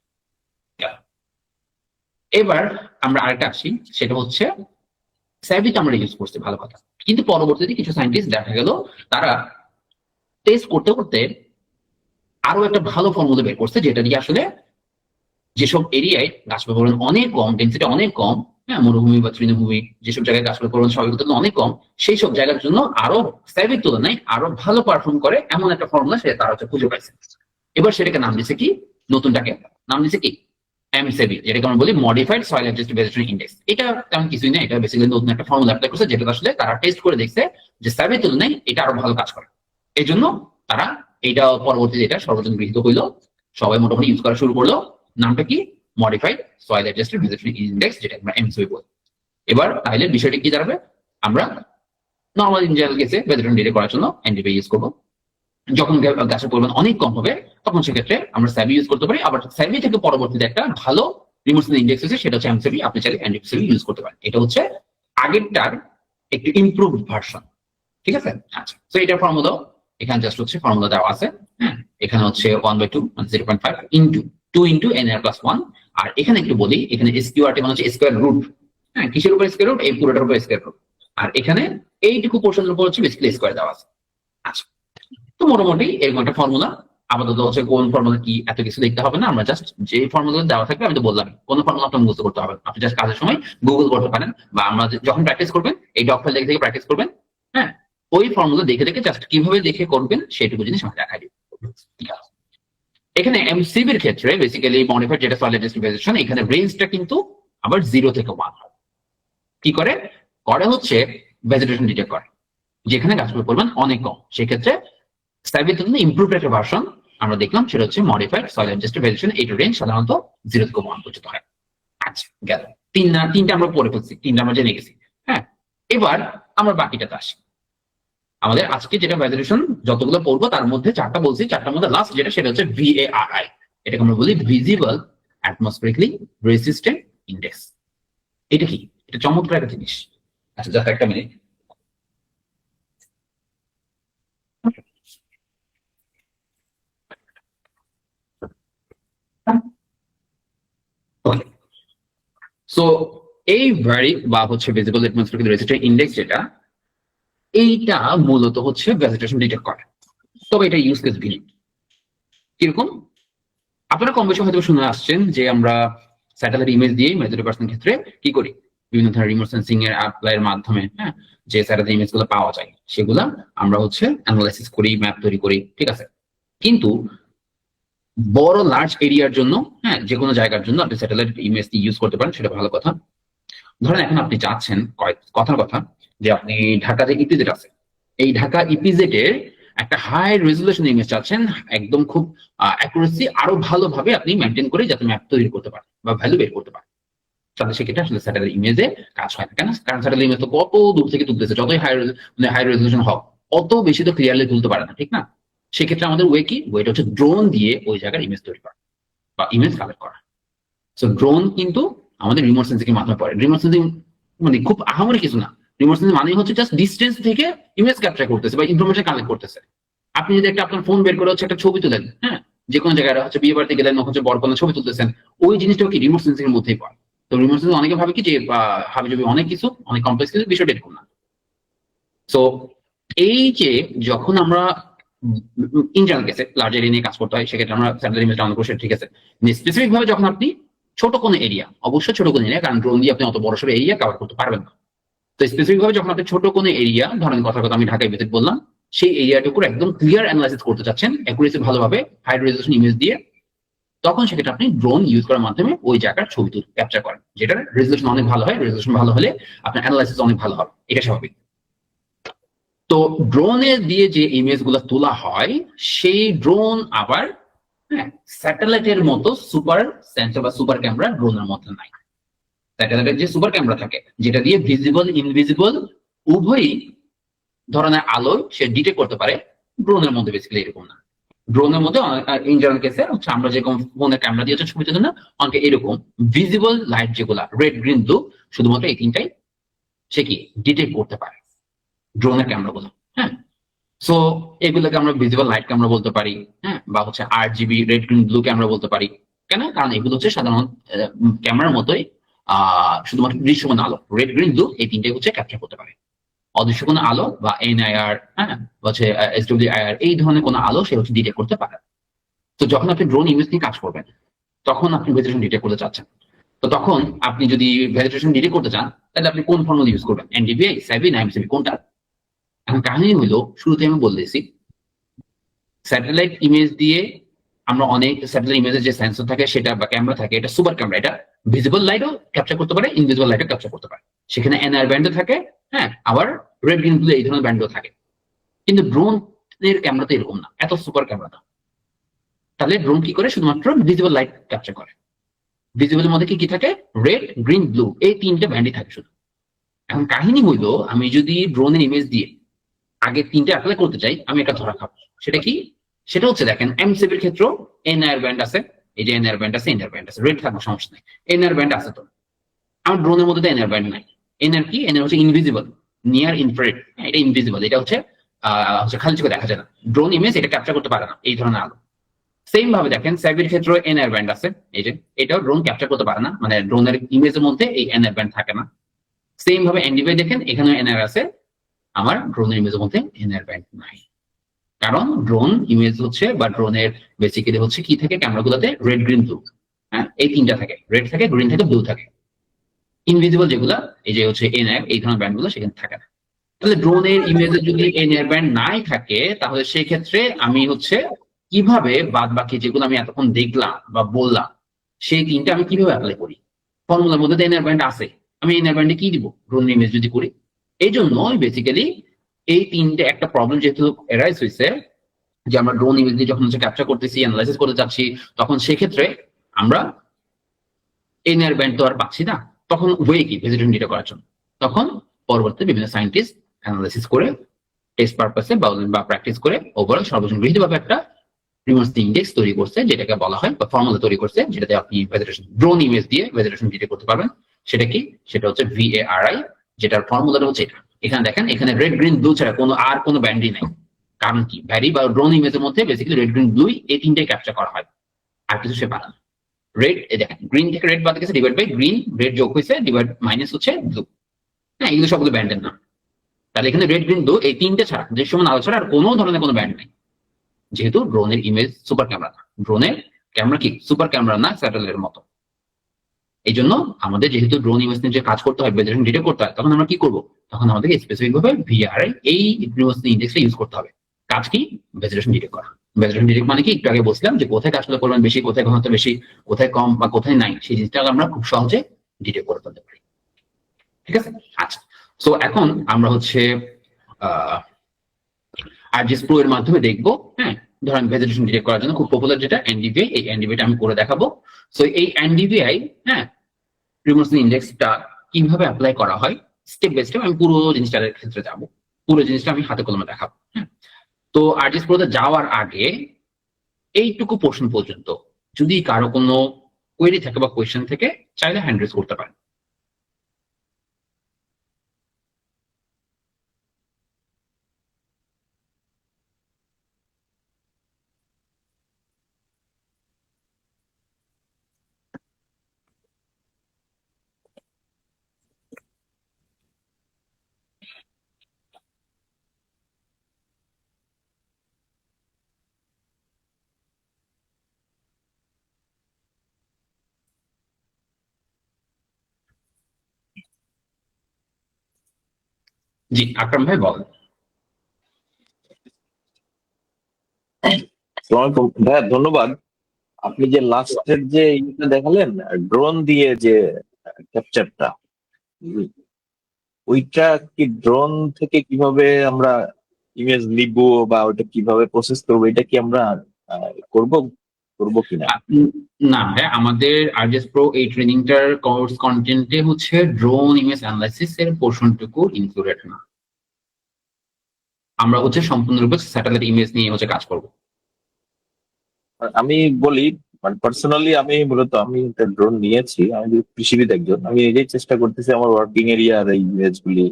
এবার আমরা আরেকটা আসি, সেটা হচ্ছে সাইবিটা আমরা ইউজ করছি, ভালো কথা। কিন্তু পরবর্তীতে কিছু সায়েন্টিস্ট দেখা গেল তারা টেস্ট করতে করতে আরো একটা ভালো ফর্মুলা বের করছে, যেটা দিয়ে আসলে যেসব এরিয়ায় গাছের পরিমাণ অনেক কম, ডেন্সিটি অনেক কম, হ্যাঁ মরুভূমি বা তৃণভূমি, যেসব জায়গায় গাছের পরিমাণ স্বাভাবিক তুলনায় অনেক কম, সেই সব জায়গার জন্য আরো সাইবিক তুলনায় আরো ভালো পারফর্ম করে এমন একটা ফর্মুলা সে তারা হচ্ছে খুঁজে পাইছে। এবার সেটাকে নাম দিচ্ছে কি, নতুনটাকে নাম দিচ্ছে কি এমসিবি, যেটাকে আমরা বলি modified soil adjusted vegetation index. এটা তেমন কিছুই না, এটা বেসিক্যালি নতুন একটা ফর্মুলা অ্যাপ্লাই করছে, যেটা আসলে তারা টেস্ট করে দেখছে যে সাইবির তুলনায় এটা আরো ভালো কাজ করে। এই জন্য তারা এইটা পরবর্তীতে এটা সর্বজন গৃহীত হইলো, সবাই মোটামুটি ইউজ করা শুরু করলো। নামটা কি, modified soil adjusted vegetation index, যেটা আমরা এমসিবি বলি। এবার তাহলে বিষয়টি কি দাঁড়াবে, আমরা নর্মাল ইন জেনারেল কেসে ভেজিটেশন ডিটেক্ট করার জন্য এনডিভিআই ইউজ করবো। যখন গাছের পরিমাণ অনেক কম হবে তখন সেক্ষেত্রে আমরা সাইবি ইউজ করতে পারি। আবার সাইবি থেকে পরবর্তীতে একটা ভালো রিমোট সেন্সিং ইন্ডেক্স আছে, সেটা হচ্ছে এমসিবি। আপনি চাইলে এনডিভিআই ইউজ করতে পারেন। এটা হচ্ছে আগেরটার একটু ইমপ্রুভড ভার্সন। ঠিক আছে, আচ্ছা। তো এটার ফর্মুলা এখানে জাস্ট হচ্ছে ফর্মুলা দেওয়া আছে। হ্যাঁ, এখানে হচ্ছে 1/2 মানে 0.5 ইন্টু 2 ইন্টু nr+1। আর এখানে একটু বলি, এখানে এসকিউআরটি মানে হচ্ছে স্কোয়ার রুট। হ্যাঁ, কিসের উপর স্কোয়ার রুট, এই পুরোটার উপর স্কোয়ার রুট। আর এখানে এইটুকু পোর্শনের উপর হচ্ছে বেসিক্যালি স্কোয়ার দেওয়া আছে। আচ্ছা, তো মোটামুটি এরকম একটা ফর্মুলা। আপাতত হচ্ছে কোন ফর্মুলা কি এত কিছু দেখতে হবে না, আমরা জাস্ট যে ফর্মুলা দেওয়া থাকবে, আমি তো বললাম কোন ফর্মুলা আপনার মুখস্থ করতে হবে, আপনি জাস্ট কাজের সময় গুগল করতে পারেন, বা আমরা যখন প্র্যাকটিস করবেন এই ডক ফাইল দেখে প্র্যাকটিস করবেন। হ্যাঁ, ওই ফর্মুলা দেখে দেখে জাস্ট কিভাবে দেখে করবেন সেটুকু জিনিস আমাকে দেখাই দিই। এখানে এমসিবির ক্ষেত্রে বেসিক্যালি মডিফাইড যেটা সয়েল অ্যাডজাস্টেড ভেজিটেশন, এখানে রেঞ্জটা কিন্তু আবার 0 থেকে 1 হয়। কি করে করে হচ্ছে ভেজিটেশন ডিটেক্ট করে যেখানে গাছের পরিমাণ অনেক কম, সেক্ষেত্রে সাইবির জন্য ইমপ্রুভড একটা ভার্সন আমরা দেখলাম, সেটা হচ্ছে মডিফাইড সয়েল অ্যাডজাস্টেড ভেজিটেশন। এই রেঞ্জ সাধারণত 0 থেকে 1 পর্যন্ত হয়। আচ্ছা, গেল তিনটা আমরা পড়ে ফেলছি, তিনটা আমরা জেনে গেছি। হ্যাঁ, এবার আমরা বাকিটাতে আসি। আমাদের আজকে যেটা ভেজিটেশন যতগুলো পড়বো তার মধ্যে চারটা বলছি, চারটার মধ্যে লাস্ট যেটা সেটা হচ্ছে VARI, এটাকে আমরা বলি ভিজিবল অ্যাটমসফিয়ারিকলি রেসিস্টেন্ট ইন্ডেক্স। এটা কি, এটা চমৎকার একটা জিনিস। আচ্ছা, জাস্ট একটা মিনিট। সো এই ভ্যারি বা হচ্ছে ভিজিবল অ্যাটমসফিয়ারিক রেসিস্টেন্ট ইন্ডেক্স, যেটা এইটা মূলত হচ্ছে ভেজিটেশন ডিটেক্ট করে। তবে এটা ইউজ কেস ভিন্ন। কিরকম, আপনারা কম বেশি হয়তো শুনে আসছেন যে আমরা স্যাটেলাইট ইমেজ দিয়ে মেজরিটি ক্ষেত্রে কি করি, বিভিন্ন ধরনের রিমোট সেন্সিং এর অ্যাপ্লাইয়ের মাধ্যমে, হ্যাঁ যে স্যাটেলাইট ইমেজ গুলো পাওয়া যায় সেগুলা আমরা হচ্ছে অ্যানালাইসিস করি, ম্যাপ তৈরি করি। ঠিক আছে, কিন্তু বড় লার্জ এরিয়ার জন্য, হ্যাঁ যে কোনো জায়গার জন্য আপনি স্যাটেলাইট ইমেজ ইউজ করতে পারেন, সেটা ভালো কথা। ধরেন এখন আপনি চাচ্ছেন কথার কথা যে আপনি ঢাকা যে ইপিজেড আছে, এই ঢাকা ইপিজেডের একটা হাই রেজুলেশন ইমেজ চাচ্ছেন, একদম খুব অ্যাকুরেসি আরো ভালোভাবে আপনি মেনটেন করে যাতে ম্যাপ তৈরি করতে পারেন বা ভ্যালু বের করতে পারেন। তাহলে সেক্ষেত্রে আসলে স্যাটেলাইট ইমেজে কাজ হয় না কেন, কারণ স্যাটেলাইট ইমেজ তো কত দূর থেকে তুলতেছে, যতই হাই রেজুলেশন হোক অত বেশি তো ক্লিয়ারলি তুলতে পারে না, ঠিক না? সেক্ষেত্রে আমাদের ওয়ে কি, ওয়েটা হচ্ছে ড্রোন দিয়ে ওই জায়গার ইমেজ তৈরি করা বা ইমেজ কালেক্ট করা। সো ড্রোন কিন্তু আমাদের রিমোট সেন্সিং এর মাধ্যমে পড়ে। রিমোট সেন্সিং মানে খুব আহামরি কিছু না, রিমোট সেন্সিং মানে হচ্ছে জাস্ট ডিস্টেন্স থেকে ইমেজ ক্যাপচার করতেছে বা ইনফরমেশন কালেক্ট করতেছে। আপনি যদি একটা আপনার ফোন বের করে হচ্ছে একটা ছবি তুলেন, হ্যাঁ, যে কোনো জায়গায় হচ্ছে বিয়ে বাড়িতে গেলেন, হচ্ছে বড় কোনো ছবি তুলতেছেন, ওই জিনিসটাও কি রিমোট সেন্সিং এর মধ্যেই পড়ে। তো রিমোট সেন্সিং অনেকে ভাবে কি যে হাবি যাবে অনেক কিছু, অনেক কমপ্লেক্স কিছু, বিষয়টা এরকম না। সো এই যে যখন আমরা ইন জেনারেল কেসে লার্জ এরিয়া নিয়ে কাজ করতে হয়, সেক্ষেত্রে আমরা স্যাটেলাইট ইমেজ ডাউনলোড করি, ঠিক আছে। স্পেসিফিক ভাবে যখন আপনি ছোট কোনো এরিয়া, অবশ্যই ছোট কোনো এরিয়া, কারণ ড্রোন দিয়ে আপনি অত বড় সড়ো এরিয়া কভার করতে পারবেন না। তো স্পেসিফিক ভাবে যখন আপনি ছোট কোনো এরিয়া, ধরেন কথার কথা আমি ঢাকায় ভিজিট বললাম, সেই এরিয়াটুকুর একদম ক্লিয়ার অ্যানালাইসিস করতে চাচ্ছেন অ্যাকুরেসি ভালোভাবে হাই রেজলিউশন ইমেজ দিয়ে, তখন সেক্ষেত্রে আপনি ড্রোন ইউজ করার মাধ্যমে ওই জায়গার ছবি ক্যাপচার করেন, যেটার রেজলিউশন অনেক ভালো হয়। রেজলিউশন ভালো হলে আপনার অ্যানালাইসিস অনেক ভালো হবে, এটা স্বাভাবিক। তো ড্রোনের দিয়ে যে ইমেজ গুলো তোলা হয়, সেই ড্রোন আবার স্যাটেলাইটের মতো সুপার সেন্সর বা সুপার ক্যামেরা ড্রোনের মধ্যে নাই। স্যাটেলাইটের যে সুপার ক্যামেরা থাকে, যেটা দিয়ে ভিজিবল ইনভিজিবল উভয়ই ধরনের আলো সে ডিটেক্ট করতে পারে, ড্রোনের মধ্যে বেসিক্যালি এরকম না। ড্রোনের মধ্যে ইন জেনারেল কেসে হচ্ছে আমরা যেরকম ফোনের ক্যামেরা দিয়ে ছবি তুলি না, অনেকে এরকম ভিজিবল লাইট যেগুলা রেড, গ্রিন, ব্লু, শুধুমাত্র এই তিনটাই সে কি ডিটেক্ট করতে পারে ড্রোনের ক্যামেরাগুলো। হ্যাঁ, সো এগুলোকে আমরা ভিজিবল লাইট ক্যামেরা বলতে পারি, হ্যাঁ, বা হচ্ছে RGB red, green, blue camera বলতে পারি। কেন? কারণ এগুলো হচ্ছে সাধারণ ক্যামেরার মতোই শুধুমাত্র দৃশ্যমান আলো রেড, গ্রিন, ব্লু এই তিনটাই হচ্ছে ক্যাপচার করতে পারে। অদৃশ্য কোনো আলো বা NIR, হ্যাঁ, হচ্ছে SWIR, এই ধরনের কোনো আলো সে হচ্ছে ডিটেক্ট করতে পারে। তো যখন আপনি ড্রোন ইমেজ নিয়ে কাজ করবেন, তখন আপনি ভেজিটেশন ডিটেক্ট করতে চাচ্ছেন। তো তখন আপনি যদি ভেজিটেশন ডিটেক্ট করতে চান, তাহলে আপনি কোন ফর্মুলা ইউজ করবেন? NDVI, SAVI না MCV, কোনটা? এখন কাহিনী হইলো, শুরুতে আমি বলতেছি, স্যাটেলাইট ইমেজ দিয়ে আমরা অনেক স্যাটেলাইট ইমেজের যে সেন্সর থাকে সেটা বা ক্যামেরা থাকে, এটা সুপার ক্যামেরা, এটা ভিজিবল লাইটও ক্যাপচার করতে পারে, ইনভিজিবল লাইটও ক্যাপচার করতে পারে। সেখানে NIR ব্যান্ডও থাকে, হ্যাঁ, আবার রেড, গ্রিন, ব্লু এই ধরনের ব্যান্ডও থাকে। কিন্তু ড্রোনের ক্যামেরা তো এরকম না, এত সুপার ক্যামেরা না। তাহলে ড্রোন কি করে? শুধুমাত্র ভিজিবল লাইট ক্যাপচার করে। ভিজিবলের মধ্যে কি কি থাকে? রেড, গ্রিন, ব্লু, এই তিনটে ব্যান্ডই থাকে শুধু। এখন কাহিনী হইলো, আমি যদি ড্রোনের ইমেজ দিয়ে আগে তিনটে অ্যাপ্লাই করতে চাই, আমি একটা ধরা খাবো। সেটা কি? সেটা হচ্ছে দেখেন, এমসিবির ক্ষেত্রেও NIR ব্যান্ড আছে, এই যে NIR ব্যান্ড আছে, NIR ব্যান্ড আছে, রেড থাকবে সমস্যা নেই, NIR ব্যান্ড আছে। তো আমার ড্রোনের মধ্যে তো NIR ব্যান্ড নাই। NIR কি? NIR হচ্ছে ইনভিজিবল, নিয়ার ইনফ্রারেড, এটা ইনভিজিবল, এটা হচ্ছে খালি চোখে দেখা যায় না, ড্রোন ইমেজ এটা ক্যাপচার করতে পারে না এই ধরনের আলো। সেম ভাবে দেখেন স্যাভির ক্ষেত্রে NIR ব্যান্ড আছে, এই যে এটাও ড্রোন ক্যাপচার করতে পারে না, মানে ড্রোনের ইমেজের মধ্যে এই NIR ব্যান্ড থাকে না। সেম ভাবে NDVI দেখেন, এখানে NIR আছে, আমার ড্রোনের ইমেজের মধ্যে NIR ব্যান্ড নাই। কারণ ড্রোন ইমেজ হচ্ছে বা ড্রোনের বেসিক্যালি হচ্ছে কি থাকে, ক্যামেরাগুলোতে রেড, গ্রিন, ব্লু, হ্যাঁ, এই তিনটা থাকে, রেড থাকে, গ্রিন থাকে, ব্লু থাকে। ইনভিজিবল যেগুলা, এই যে হচ্ছে NIR, এই ধরনের ব্যান্ড গুলো সেখানে থাকে না। তাহলে ড্রোনের ইমেজে যদি NIR ব্যান্ড নাই থাকে, তাহলে সেই ক্ষেত্রে আমি হচ্ছে কিভাবে বাদ বাকি যেগুলো আমি এতক্ষণ দেখলাম বা বললাম, সেই তিনটা আমি কিভাবে অ্যাপ্লাই করি? ফর্মুলার মধ্যে তো NIR ব্যান্ড আছে, আমি NIR ব্যান্ডে কি দিব ড্রোনের ইমেজ যদি করি? এই জন্যই বেসিক্যালি এই তিনটে একটা প্রবলেম যেহেতু এরাইজ হয়েছে, যে আমরা ড্রোন ইমেজ দিয়ে যখন ক্যাপচার করতেছি, অ্যানালাইসিস করতে যাচ্ছি, তখন সেক্ষেত্রে আমরা NIR ব্যান্ড তো আর পাচ্ছি না। তখন ওয়ে কি ভেজিটেশন ডিটেক্ট করার জন্য? তখন পরবর্তীতে বিভিন্ন সায়েন্টিস্ট অ্যানালাইসিস করে টেস্ট পারপাসে বা প্র্যাকটিস করে ওভারঅল সর্বজন গৃহীতভাবে একটা রিমোট ইন্ডেক্স তৈরি করছে, যেটাকে বলা হয় বা ফর্মুলা তৈরি করছে, যেটাতে আপনি ভেজিটেশন ড্রোন ইমেজ দিয়ে ভেজিটেশন ডিটেক্ট করতে পারবেন। সেটা কি? সেটা হচ্ছে VARI, যেটার ফর্মুলাটা হচ্ছে এটা। এখানে দেখেন, এখানে রেড, গ্রিন, ব্লু ছাড়া কোনো ব্যান্ডই নাই। কারণ কি? ভ্যারি বা ড্রোন ইমেজের মধ্যে বেসিক্যালি রেড, গ্রিন, ব্লু এই তিনটাই ক্যাপচার করা হয়, আর কিছু সে পারে না। রেড, দেখেন গ্রিন থেকে রেড বাদ গেছে, ডিভাইড বাই গ্রিন, রেড যোগ হয়েছে, ডিভাইড মাইনাস হচ্ছে ব্লু। হ্যাঁ, এগুলো সবগুলো ব্যান্ডের নাম। তাহলে এখানে রেড, গ্রিন, ব্লু এই তিনটে ছাড়া, দৃশ্যমান আলো ছাড়া আর কোনো ধরনের কোনো ব্যান্ড নেই। যেহেতু ড্রোনের ইমেজ সুপার ক্যামেরা না, ড্রোনের ক্যামেরা কি সুপার ক্যামেরা না, স্যাটেলাইটের মতো। এই জন্য আমাদের যেহেতু ড্রোন ইমেজ নিয়ে যে কাজ করতে হয়, ভেজিটেশন ডিটেক্ট করতে হয়, তখন আমরা কি করবো? তখন আমাদেরকে স্পেসিফিক ভাবে VRI এই রিমোট ইন্ডেক্সটা ইউজ করতে হবে। কাজ কি? ভেজিটেশন ডিটেক্ট করা। ভেজিটেশন ডিটেক্ট মানে কি? একটু আগে বলছিলাম যে কোথায় কাজগুলো করবেন বেশি, কোথায় ঘনত্ব বেশি, কোথায় কম বা কোথায় নাই, সেই জিনিসটা আমরা খুব সহজে ডিটেক্ট করে ফেলতে পারি। ঠিক আছে? আচ্ছা, সো এখন আমরা হচ্ছে RGS Pro এর মাধ্যমে দেখবো, হ্যাঁ, ধরেন ভেজিটেশন ডিটেক্ট করার জন্য খুব পপুলার যেটা NDVI, এই NDVI টা আমি করে দেখাবো। সো এই NDVI, হ্যাঁ, রিমোট ইন্ডেক্সটা কিভাবে অ্যাপ্লাই করা হয় স্টেপ বাই স্টেপ আমি পুরো জিনিসটার ক্ষেত্রে যাবো, পুরো জিনিসটা আমি হাতে কলমে দেখাবো। হ্যাঁ, তো RGS Pro তে যাওয়ার আগে এইটুকু পোর্শন পর্যন্ত যদি কারো কোনো কোয়েরি থাকে বা কোয়েশ্চেন থেকে, চাইলে হ্যান্ড রেজ করতে পারেন। জি আকরাম ভাই বলেন। আসসালামু আলাইকুম ভাইয়া, ধন্যবাদ। আপনি যে লাস্টের যে ইটা দেখালেন ড্রোন দিয়ে যে ক্যাপচারটা, ওইটা কি ড্রোন থেকে কিভাবে আমরা ইমেজ নিব বা ওটা কিভাবে প্রসেস করবো, এটা কি আমরা করব করব কিনা? না ভাই, আমাদের আরজেস প্রো এই ট্রেনিংটার কোর্স কন্টেন্টে হচ্ছে ড্রোন ইমেজ অ্যানালাইসিস এর পোর্শনটুকু ইনক্লুডেড না। আমরা হচ্ছে সম্পূর্ণরূপে স্যাটেলাইট ইমেজ নিয়ে হচ্ছে কাজ করব। আর আমি বলি, মানে পার্সোনালি আমি মূলত আমি ড্রোন নিয়েছি, আমি কৃষিবিদ একজন, আমি নিজেই চেষ্টা করতেছি আমার ওয়ার্কিং এরিয়ার এই ইমেজ গুলি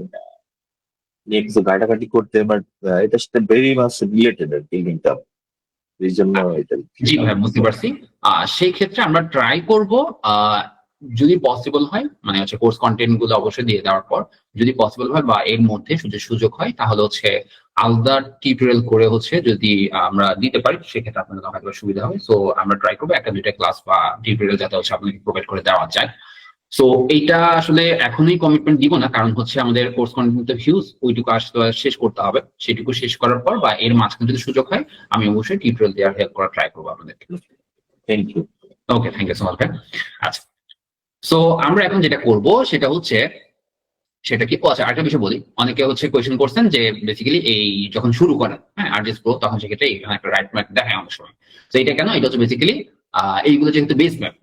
নিয়ে কিছু ঘাটাঘাটি করতে, বাট এটার সাথে ভেরি মাচ রিলেটেড আর কি লিঙ্কটা, এই জন্য এটা জি ভাই বুঝতে পারছি। সেই ক্ষেত্রে আমরা ট্রাই করব, আহ, যদি পসিবল হয়, মানে হচ্ছে কোর্স কন্টেন্ট গুলো অবশ্যই দিয়ে দেওয়ার পর যদি পসিবল হয় বা এর মধ্যে সুযোগ হয়, তাহলে হচ্ছে আলাদা টিউটোরিয়াল করে হচ্ছে যদি আমরা দিতে পারি, সেক্ষেত্রে আপনাদের হয়তো সুবিধা হবে। সো আমরা ট্রাই করবো একটা দুইটা ক্লাস বা টিউটোরিয়াল যাতে হচ্ছে আপনাকে প্রোভাইড করে দেওয়া যায়। সো এইটা আসলে এখনই কমিটমেন্ট দিব না, কারণ হচ্ছে আমাদের কোর্স কন্টেন্ট হিউজ, ওইটুকু আসলে শেষ করতে হবে। সেটুকু শেষ করার পর বা এর মাঝখানে যদি সুযোগ হয়, আমি অবশ্যই টিউটোরিয়াল দেওয়ার হেল্প করার ট্রাই করবো আপনাদেরকে। Thank you. Okay, thank you so much. আচ্ছা, সো আমরা এখন যেটা করব সেটা হচ্ছে, সেটা কি, ও আচ্ছা আরেকটা বিষয় বলি। অনেকে হচ্ছে কোয়েশ্চেন করছেন যে বেসিক্যালি এই যখন শুরু করেন, হ্যাঁ, আরজিএস প্রো, তখন সেক্ষেত্রে এখানে একটা রাইট ম্যাপ দেখায় অনেক সময়। তো এটা কেন? এটা হচ্ছে বেসিক্যালি এইগুলো যেহেতু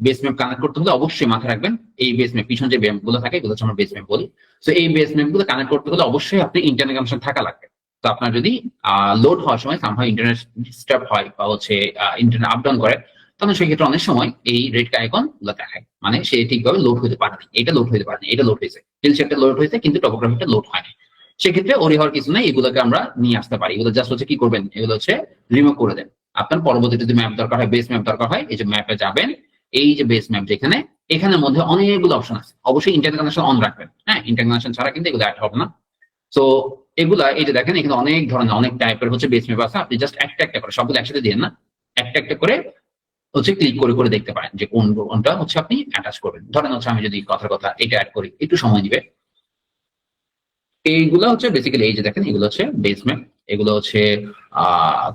বেস ম্যাপ কানেক্ট করতে হলে অবশ্যই মাথায় রাখবেন, এই বেস ম্যাপ পিছনে যে ম্যাপ গুলো থাকে এগুলো হচ্ছে আমরা বেস ম্যাপ বলি। তো এই বেস ম্যাপ গুলো কানেক্ট করতে হলে অবশ্যই আপনি ইন্টারনেট কানেকশন থাকা লাগবে। তো আপনার যদি লোড হওয়ার সময় সামহাও ইন্টারনেট ডিস্টার্ব হয় বা হচ্ছে ইন্টারনেট আপ ডাউন করে, তখন সেক্ষেত্রে অনেক সময় এই রেড আইকন গুলো দেখায়, মানে সে ঠিকভাবে লোড হতে পারেনি, এটা লোড হতে পারেনি, এটা লোড হয়েছে, হিল শেপটা লোড হয়েছে কিন্তু টপোগ্রাফিটা লোড হয়নি। সেক্ষেত্রে ওরি হওয়ার কিছু নাই, এগুলোকে আমরা নিয়ে আসতে পারি। এগুলো জাস্ট হচ্ছে কি করবেন, এগুলো হচ্ছে রিমুভ করে দেন। আপনার পরবর্তীতে যদি ম্যাপ দরকার হয়, বেস ম্যাপ দরকার হয়, এই যে ম্যাপে যাবেন, এই যে বেস ম্যাপ যেখানে, এখানের মধ্যে অনেকগুলো অপশন আছে। অবশ্যই ইন্টারনেট কানেকশন অন রাখবেন, হ্যাঁ, ইন্টারনেট কানেকশন ছাড়া কিন্তু এগুলো অ্যাড হবে না। তো এগুলা, এই যে দেখেন এখানে অনেক ধরনের অনেক টাইপের হচ্ছে বেস ম্যাপ আছে। আপনি জাস্ট একটা একটা করে, সবগুলো একসাথে দিয়ে না, একটা একটা করে হচ্ছে ক্লিক করে করে দেখতে পারেন যে কোনটা হচ্ছে আপনি অ্যাটাচ করবেন। ধরেন হচ্ছে আমি যদি কথার কথা এটা অ্যাড করি, একটু সময় দিবে। এইগুলো হচ্ছে বেসিক্যালি, এই যে দেখেন এগুলো হচ্ছে বেস ম্যাপ। এগুলো হচ্ছে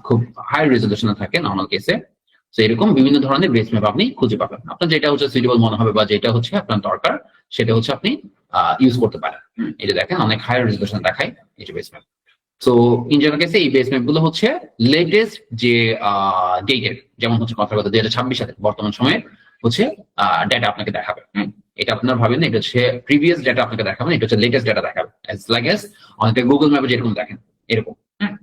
খুব হাই রেজলিউশনে থাকে নর্মাল কেসে। তো এরকম বিভিন্ন ধরনের বেস ম্যাপ আপনি খুঁজে পাবেন। আপনার যেটা হচ্ছে সুইটেবল মনে হবে বা যেটা হচ্ছে আপনার দরকার, সেটা হচ্ছে আপনি ইউজ করতে পারেন। এই যে দেখেন অনেক হাই রেজলিউশন দেখায় এই যে base map. So in general কেসে এই বেস ম্যাপ গুলো হচ্ছে লেটেস্ট যে ডেটের, যেমন হচ্ছে কথা কথা 2026 সালে বর্তমান সময়ে হচ্ছে ডেটা আপনাকে দেখাবে। এটা আপনার ভাবেন না, এটা হচ্ছে প্রিভিয়াস ডেটা আপনাকে দেখাবে, এটা হচ্ছে লেটেস্ট ডেটা দেখাবে। অ্যাজ লাইক এস অনেকে গুগল ম্যাপে যেরকম দেখেন এরকম। হ্যাঁ,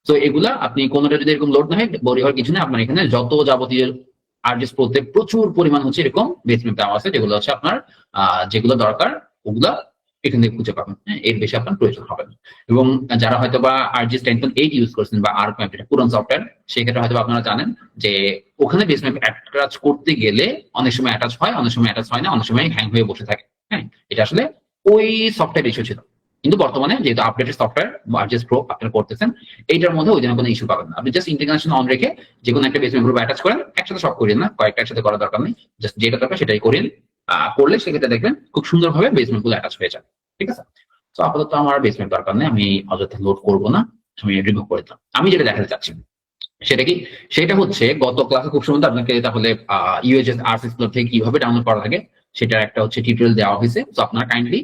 তো এগুলা আপনি কোনোটা যদি এরকম লোড না হয়, বড়ি হওয়ার কিছু নেই। আপনার এখানে যত যাবতীয় আরজিএস প্রোতে প্রচুর পরিমাণ হচ্ছে এরকম বেস ম্যাপ দেওয়া আছে, যেগুলো হচ্ছে আপনার যেগুলো দরকার ওগুলা এখান থেকে খুঁজে পাবেন। হ্যাঁ, এর বেশি আপনার প্রয়োজন হবে না। এবং যারা হয়তো বা আরজিএস 10.8 ইউজ করছেন বা আর্ক ম্যাপ, যেটা পুরান সফটওয়্যার, সেক্ষেত্রে হয়তো আপনারা জানেন যে ওখানে বেস ম্যাপ অ্যাটাচ করতে গেলে অনেক সময় অ্যাটাচ হয়, অনেক সময় অ্যাটাচ হয় না, অনেক সময় হ্যাং হয়ে বসে থাকে। হ্যাঁ, এটা আসলে ওই সফটওয়্যার ইস্যু ছিল। কিন্তু বর্তমানে যেহেতু আপডেটেড সফটওয়্যার আরজিএস প্রো আপনারা করতেছেন, এইটার মধ্যে ওই জন্য কোনো ইস্যু পাবেন না। আপনি জাস্ট ইন্টিগ্রেশন অন রেখে যে কোনো একটা বেস ম্যাপ গ্রুপ অ্যাটাচ করেন, একসাথে সব করেন না, কয়েকটা একসাথে করার দরকার নেই, জাস্ট যেটা দরকার সেটাই করেন। করলে সেক্ষেত্রে দেখবেন খুব সুন্দরভাবে বেস ম্যাপ গুলো অ্যাটাচ হয়ে যায়। ঠিক আছে, তো আপাতত আমার বেস ম্যাপ দরকার নেই, আমি অযথা লোড করবো না, আমি রিমুভ করে দিলাম। আমি যেটা দেখাতে চাচ্ছি সেটা কি, সেটা হচ্ছে গত ক্লাসে খুব সুন্দর আপনাকে তাহলে ইউএইচএস আর্টস এক্সপ্লোর থেকে কিভাবে ডাউনলোড করা লাগে সেটার একটা হচ্ছে টিউটোরিয়াল দেওয়া হয়েছে। তো আপনারা কাইন্ডলি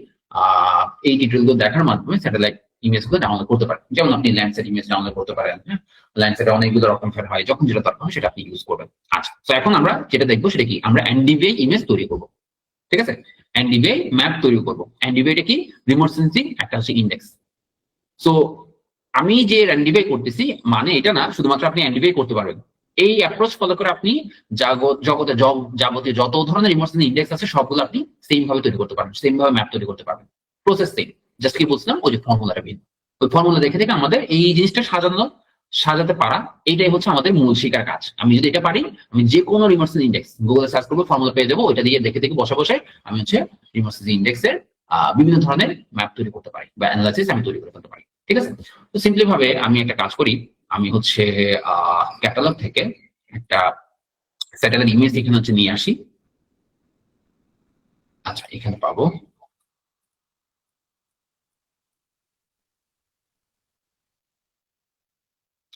এই টিউটোরিয়াল গুলো দেখার মাধ্যমে স্যাটেলাইট ইমেজ গুলো ডাউনলোড করতে পারেন। যেমন আপনি ল্যান্ডসেট ইমেজ ডাউনলোড করতে পারেন। হ্যাঁ, ল্যান্ডসেটে অনেকগুলো রকম ফের হয়, যখন যেটা দরকার হয় সেটা আপনি ইউজ করবেন। আচ্ছা, তো এখন আমরা যেটা দেখবো সেটা কি, আমরা এনডিভিআই ইমেজ তৈরি করবো। ঠিক আছে, এনডিভিআই ম্যাপ তৈরি করবো। এনডিভিআই টা কি, রিমোট সেন্সিং একটা হচ্ছে ইন্ডেক্স। সো আমি যে এনডিভিআই করতেছি মানে এটা না শুধুমাত্র আপনি এনডিভিআই করতে পারবেন। এই অ্যাপ্রোচ ফলো করে আপনি জগতে যাবতীয় যত ধরনের রিমোট সেন্সিং ইন্ডেক্স আছে সবগুলো আপনি সেম ভাবে তৈরি করতে পারবেন, সেম ভাবে ম্যাপ তৈরি করতে পারবেন। প্রসেস সেম, জাস্ট কি বলছিলাম ওই যে ফর্মুলাটা বিন, ওই ফর্মুলা দেখে দেখে আমাদের এই জিনিসটা সাজাতে পারা, এইটাই হচ্ছে আমাদের মূল শিকার কাজ। আমি যদি এটা পারি, আমি যে কোনো রিমোট সেন্সিং ইন্ডেক্স গুগলে সার্চ করবো, ফর্মুলা পেয়ে যাবো, ওইটা দিয়ে দেখে দেখে বসে বসে আমি হচ্ছে রিমোট সেন্সিং ইন্ডেক্সের বিভিন্ন ধরনের ম্যাপ তৈরি করতে পারি বা অ্যানালাইসিস আমি তৈরি করে ফেলতে পারি। ঠিক আছে, তো সিম্পলি ভাবে আমি একটা কাজ করি, আমি হচ্ছে ক্যাটালগ থেকে একটা স্যাটেলাইট ইমেজ এখানে হচ্ছে নিয়ে আসি। আচ্ছা, এখানে পাবো।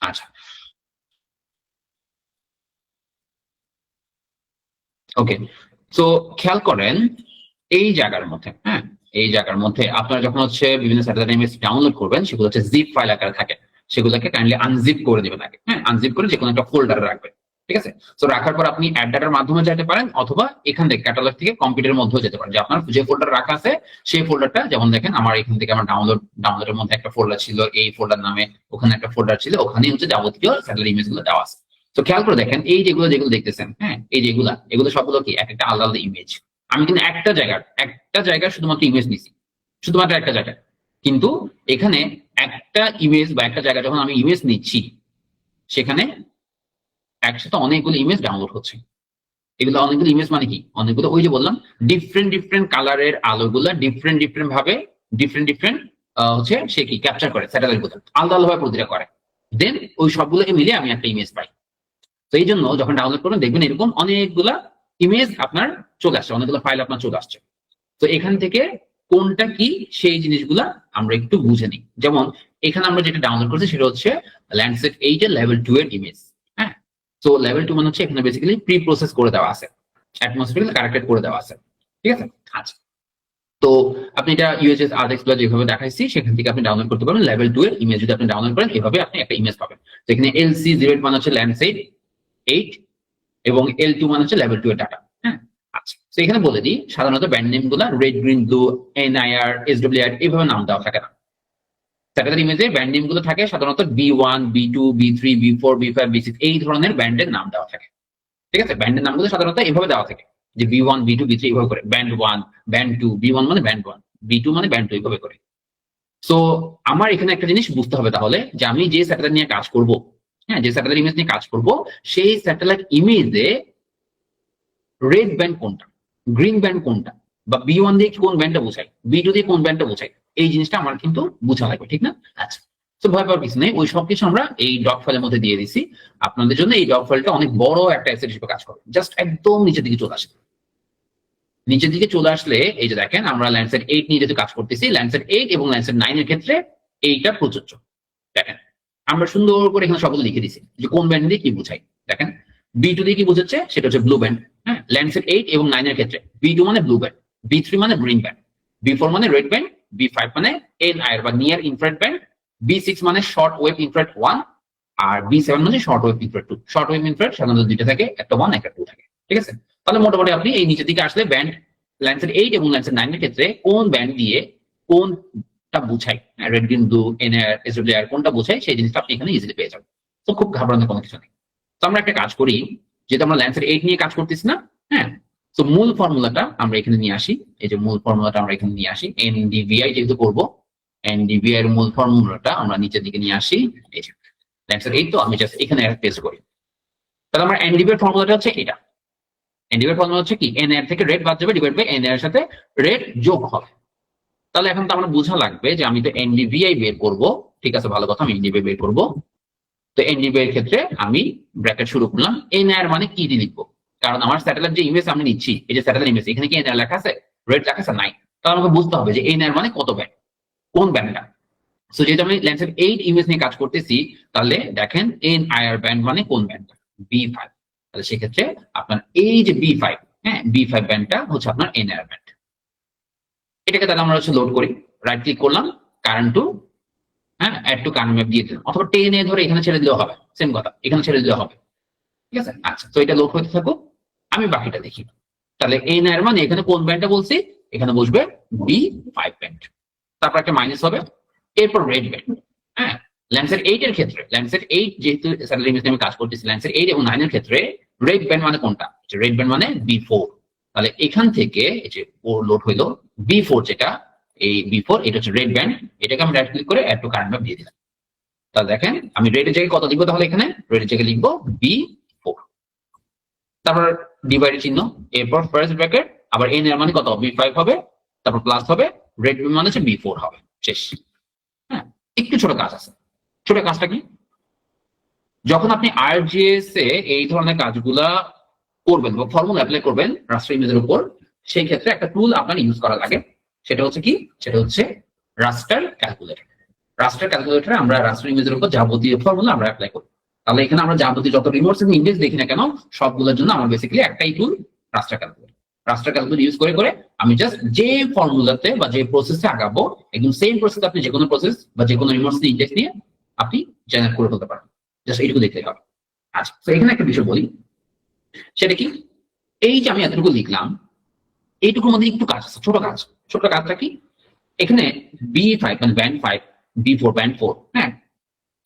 আচ্ছা, ওকে। সো খেয়াল করেন এই জায়গার মধ্যে, হ্যাঁ, এই জায়গার মধ্যে আপনারা যখন হচ্ছে বিভিন্ন স্যাটেলাইট ইমেজ ডাউনলোড করবেন, সেগুলো হচ্ছে জিপ ফাইল আকারে থাকে। সেগুলোকে কাইন্ডলি আনজিপ করে দেবেন আগে, হ্যাঁ, আনজিপ করে যে কোনো একটা ফোল্ডারে রাখবেন। ঠিক আছে? তো রাখার পর আপনি অ্যাড ডাটার মাধ্যমে যেতে পারেন, অথবা এখান থেকে ক্যাটালগ থেকে কম্পিউটারের মধ্যেও যেতে পারেন। যে আপনার যে ফোল্ডার রাখা আছে সেই ফোল্ডারটা, যেমন দেখেন আমার এখান থেকে আমার ডাউনলোডের মধ্যে একটা ফোল্ডার ছিল, এই ফোল্ডার নামে ওখানে একটা ফোল্ডার ছিল, ওখানেই হচ্ছে যাবতীয় স্যাটেলাইট ইমেজ গুলো দেওয়া আছে। তো খেয়াল করে দেখেন এই যেগুলো যেগুলো দেখতেছেন, হ্যাঁ, এই যেগুলা, এগুলো সবগুলো কি এক একটা আলাদা আলাদা ইমেজ। আমি কিন্তু একটা জায়গার শুধুমাত্র ইমেজ নিছি, শুধুমাত্র একটা জায়গায়। কিন্তু এখানে একটা ইমেজ বা একটা জায়গা যখন আমি ইমেজ নিচ্ছি, সেখানে একসাথে অনেকগুলো ইমেজ ডাউনলোড হচ্ছে। এগুলো অনেকগুলো ইমেজ মানে কি, অনেকগুলো, ওই যে বললাম ডিফারেন্ট ডিফারেন্ট কালারের আলোগুলা ডিফারেন্ট ডিফারেন্ট ভাবে ডিফারেন্ট হচ্ছে সে কি ক্যাপচার করে, স্যাটেলাইট গুলো আলাদা আলাদা প্রতিটা করে। দেন ওই সবগুলোকে মিলে আমি একটা ইমেজ পাই। তো এই জন্য যখন ডাউনলোড করবেন দেখবেন এরকম অনেকগুলা ইমেজ আপনার চলে আসছে, অনেকগুলো ফাইল আপনার চলে আসছে। তো এখান থেকে কোনটা কি সেই জিনিসগুলা আমরা একটু বুঝে নিই। যেমন এখানে আমরা যেটা ডাউনলোড করছি সেটা হচ্ছে ল্যান্ডসেট 8 এর লেভেল 2 এর ইমেজ। হ্যাঁ, তো লেভেল 2 মানে হচ্ছে এখানে বেসিক্যালি প্রি প্রসেস করে দেওয়া আছে, অ্যাটমসফিয়ার কারেক্টেড করে দেওয়া আছে। ঠিক আছে? আচ্ছা, তো আপনি এটা ইউএসএস আর্ট এক্সপ্লোরার যেভাবে দেখাইছি সেখান থেকে আপনি ডাউনলোড করতে পারবেন লেভেল 2 এর ইমেজ। যদি আপনি ডাউনলোড করেন এভাবে আপনি একটা ইমেজ পাবেন। তো এখানে LC08 মানে হচ্ছে ল্যান্ডসেট 8 এবং L2 মানে হচ্ছে লেভেল 2 এর ডাটা। হ্যাঁ, আচ্ছা, তো এখানে বলে দিই সাধারণত ব্যান্ড নেম গুলা red, green, blue, NIR, SWR এইভাবে নাম দেওয়া থাকে না। স্যাটেলাইট ইমেজে ব্যান্ড নেম গুলো থাকে সাধারণত B1, B2, B3, B4, B5, B6 এই ধরনের ব্যান্ডের নাম দেওয়া থাকে। ঠিক আছে? ব্যান্ডের নামগুলো সাধারণত এভাবে দেওয়া থাকে যে B1, B2, B3 এইভাবে করে, ব্যান্ড 1, ব্যান্ড 2, B1 মানে ব্যান্ড 1, B2 মানে ব্যান্ড 2 এইভাবে করে। সো আমার এখানে একটা জিনিস বুঝতে হবে তাহলে, যে আমি যে স্যাটেলাইট নিয়ে কাজ করব, হ্যাঁ, যে স্যাটেলাইট ইমেজ নিয়ে কাজ করব, সেই স্যাটেলাইট ইমেজে রেড ব্যান্ড কোনটা, গ্রিন ব্যান্ড কোনটা, বা B1 দিয়ে কোন ব্যান্ডটা বোঝায়, B2 দিয়ে কোন ব্যান্ডটা বোঝায়, এই জিনিসটা আমার কিন্তু বোঝা লাগবে। ঠিক না? আচ্ছা, তো ভয় পাওয়ার কিছু নেই, ওই সবকিছু আমরা এই ডক ফাইলের মধ্যে দিয়ে দিছি। আপনাদের জন্য এই ডক ফাইলটা অনেক বড় একটা অ্যাসেট হিসেবে কাজ করবে। জাস্ট একদম নিচের দিকে চলে আসে, নিচের দিকে চলে আসলে এই যে দেখেন আমরা ল্যান্ডসেট 8 নিয়ে যেহেতু কাজ করতেছি, ল্যান্ডসেট 8 এবং ল্যান্ডসেট 9 এর ক্ষেত্রে এইটা প্রযোজ্য। দেখেন আমরা সুন্দর করে এখানে সবগুলো লিখে দিছি যে কোন ব্যান্ড দিয়ে কি বোঝায়। দেখেন B2 দিয়ে কি বোঝাচ্ছে, সেটা হচ্ছে ব্লু ব্যান্ড। হ্যাঁ, ল্যান্ডসেট 8 এবং 9 এর ক্ষেত্রে B2 মানে ব্লু ব্যান্ড, B3 মানে গ্রিন ব্যান্ড, B4 মানে রেড ব্যান্ড, B5 মানে NIR বা নিয়ার ইনফ্রারেড ব্যান্ড, B6 মানে শর্ট ওয়েভ ইনফ্রারেড 1, আর B7 মানে short wave infrared 2। Short wave infrared সাধারণত দুইটা থাকে, একটা 1 একটা 2 থাকে। ঠিক আছে? তাহলে মোটামুটি আপনি এই নিচের দিকে আসলে ব্যান্ড ল্যান্ডসেট 8 এবং ল্যান্ডসেট 9 এর ক্ষেত্রে কোন ব্যান্ড দিয়ে কোনটা বোঝায়, red, green, blue, NIR, SWR কোনটা বোঝায় সেই জিনিসটা আপনি এখানে ইজিলি পেয়ে যাবেন। তো খুব ঘাবড়ানোর কোনো কিছু নেই। তো আমরা একটা কাজ করি, যেহেতু আমরা ল্যান্ডসেট 8 নিয়ে কাজ করতেছি না, হ্যাঁ, তো মূল ফর্মুলাটা আমরা এখানে নিয়ে আসি। এই যে মূল ফর্মুলাটা আমরা এখানে নিয়ে আসি, NDVI যেহেতু করবো, NDVI এর মূল ফর্মুলাটা আমরা নিচের দিকে নিয়ে আসি। এই যে ল্যান্ডসেট 8, তো আমি জাস্ট এখানে পেস্ট করি। তাহলে আমার NDVI এর ফর্মুলাটা হচ্ছে এটা। NDVI এর ফর্মুলা হচ্ছে কি, NIR থেকে রেড বাদ যাবে, ডিভাইড বাই NIR এর সাথে রেড যোগ হবে। তাহলে এখন তো আমার বোঝা লাগবে যে আমি তো NDVI বের করব। ঠিক আছে, ভালো কথা, আমি NDVI বের করব। তো NDVI এর ক্ষেত্রে আমি ব্র্যাকেট শুরু করলাম, NIR মানে কি দিয়ে লিখবো, কারণ আমার স্যাটেলাইট যে ইমেজ আমি নিচ্ছি, এই যে স্যাটেলাইট ইমেজ, এখানে কি NIR লেখা আছে, রেড লেখা আছে নাই। তাহলে আমাকে বুঝতে হবে যে NIR মানে কত ব্যান্ড, কোন ব্যান্ডটা। সো যেহেতু আমি ল্যান্ডসেট 8 ইমেজ নিয়ে কাজ করতেছি, তাহলে দেখেন NIR ব্যান্ড মানে কোন ব্যান্ড, B5। তাহলে সেক্ষেত্রে আপনার এই যে B5, হ্যাঁ, B5 ব্যান্ডটা হচ্ছে আপনার NIR ব্যান্ড। এটাকে তাহলে আমরা হচ্ছে লোড করি, রাইট ক্লিক করলাম, কারেন্ট টু, হ্যাঁ, অ্যাড টু কারেন্ট ম্যাপ দিয়ে দিলাম, অথবা টেনে ধরে এখানে ছেড়ে দিলেও হবে, সেম কথা, এখানে ছেড়ে দিলেও হবে। ঠিক আছে? আচ্ছা, তো এটা লোড হতে থাকুক, আমি বাকিটা দেখি। তাহলে NIR মানে এখানে কোন ব্যান্ডটা বলছি, এখানে বসবে B5 ব্যান্ড, তারপর একটা মাইনাস হবে, এরপর রেড ব্যান্ড। হ্যাঁ, ল্যান্ডসেট 8 এর ক্ষেত্রে, ল্যান্ডসেট 8 যেহেতু স্যাটেলাইট ইমেজ আমি কাজ করতেছি, ল্যান্ডসেট 8 এবং 9 এর ক্ষেত্রে রেড ব্যান্ড মানে কোনটা, রেড ব্যান্ড মানে B4। তাহলে এখান থেকে এই যে লোড হইলো B4, যেটা এই B4, এটা হচ্ছে রেড ব্যান্ড। এটাকে আমি রাইট ক্লিক করে অ্যাড টু কারেন্ট ম্যাপ দিয়ে দিলাম। তাহলে দেখেন আমি রেডের জায়গায় কত লিখবো, তাহলে এখানে রেডের জায়গায় লিখবো B4, তারপর ডিভাইডের চিহ্ন, এরপর ফার্স্ট ব্র্যাকেট, আবার NIR মানে কত, B5 হবে, তারপর প্লাস হবে, রেড মানে হচ্ছে B4 হবে, শেষ। হ্যাঁ, একটু ছোট কাজ আছে। ছোট কাজটা কি, যখন আপনি ArcGIS এ এই ধরনের কাজগুলা করবেন বা ফর্মুলা অ্যাপ্লাই করবেন রাস্টার ইমেজের উপর, সেই ক্ষেত্রে একটা টুল আপনার ইউজ করা লাগে। সেটা হচ্ছে কি, সেটা হচ্ছে রাস্টার ক্যালকুলেটর। রাস্টার ক্যালকুলেটরে আমরা রাস্টার ইমেজের উপর যাবতীয় ফর্মুলা আমরা অ্যাপ্লাই করি। তাহলে এখানে আমরা যাবতীয় যত রিমোটস ইন্ডেক্স দেখি না কেন সবগুলোর জন্য আমার বেসিক্যালি একটাই টুল, রাস্টার ক্যালকুলেটর। রাস্টার ক্যালকুলেটর ইউজ করে করে আমি জাস্ট যে ফর্মুলাতে বা যে প্রসেসে আগাবো একদম সেম প্রসেস আপনি যে কোনো প্রসেস বা যে কোনো রিমোটস ইন্ডেক্স নিয়ে আপনি জেনারেট করে ফেলতে পারেন। জাস্ট এইটুকু দেখতে হবে। আচ্ছা, তো এখানে একটা বিষয় বলি, সেটা কি, এই যে আমি এতটুকু লিখলাম এইটুকুর মধ্যে একটু কাজ আছে, ছোট কাজ। ছোট কাজটা কি, এখানে B5 মানে ব্যান্ড 5, B4 ব্যান্ড 4, হ্যাঁ,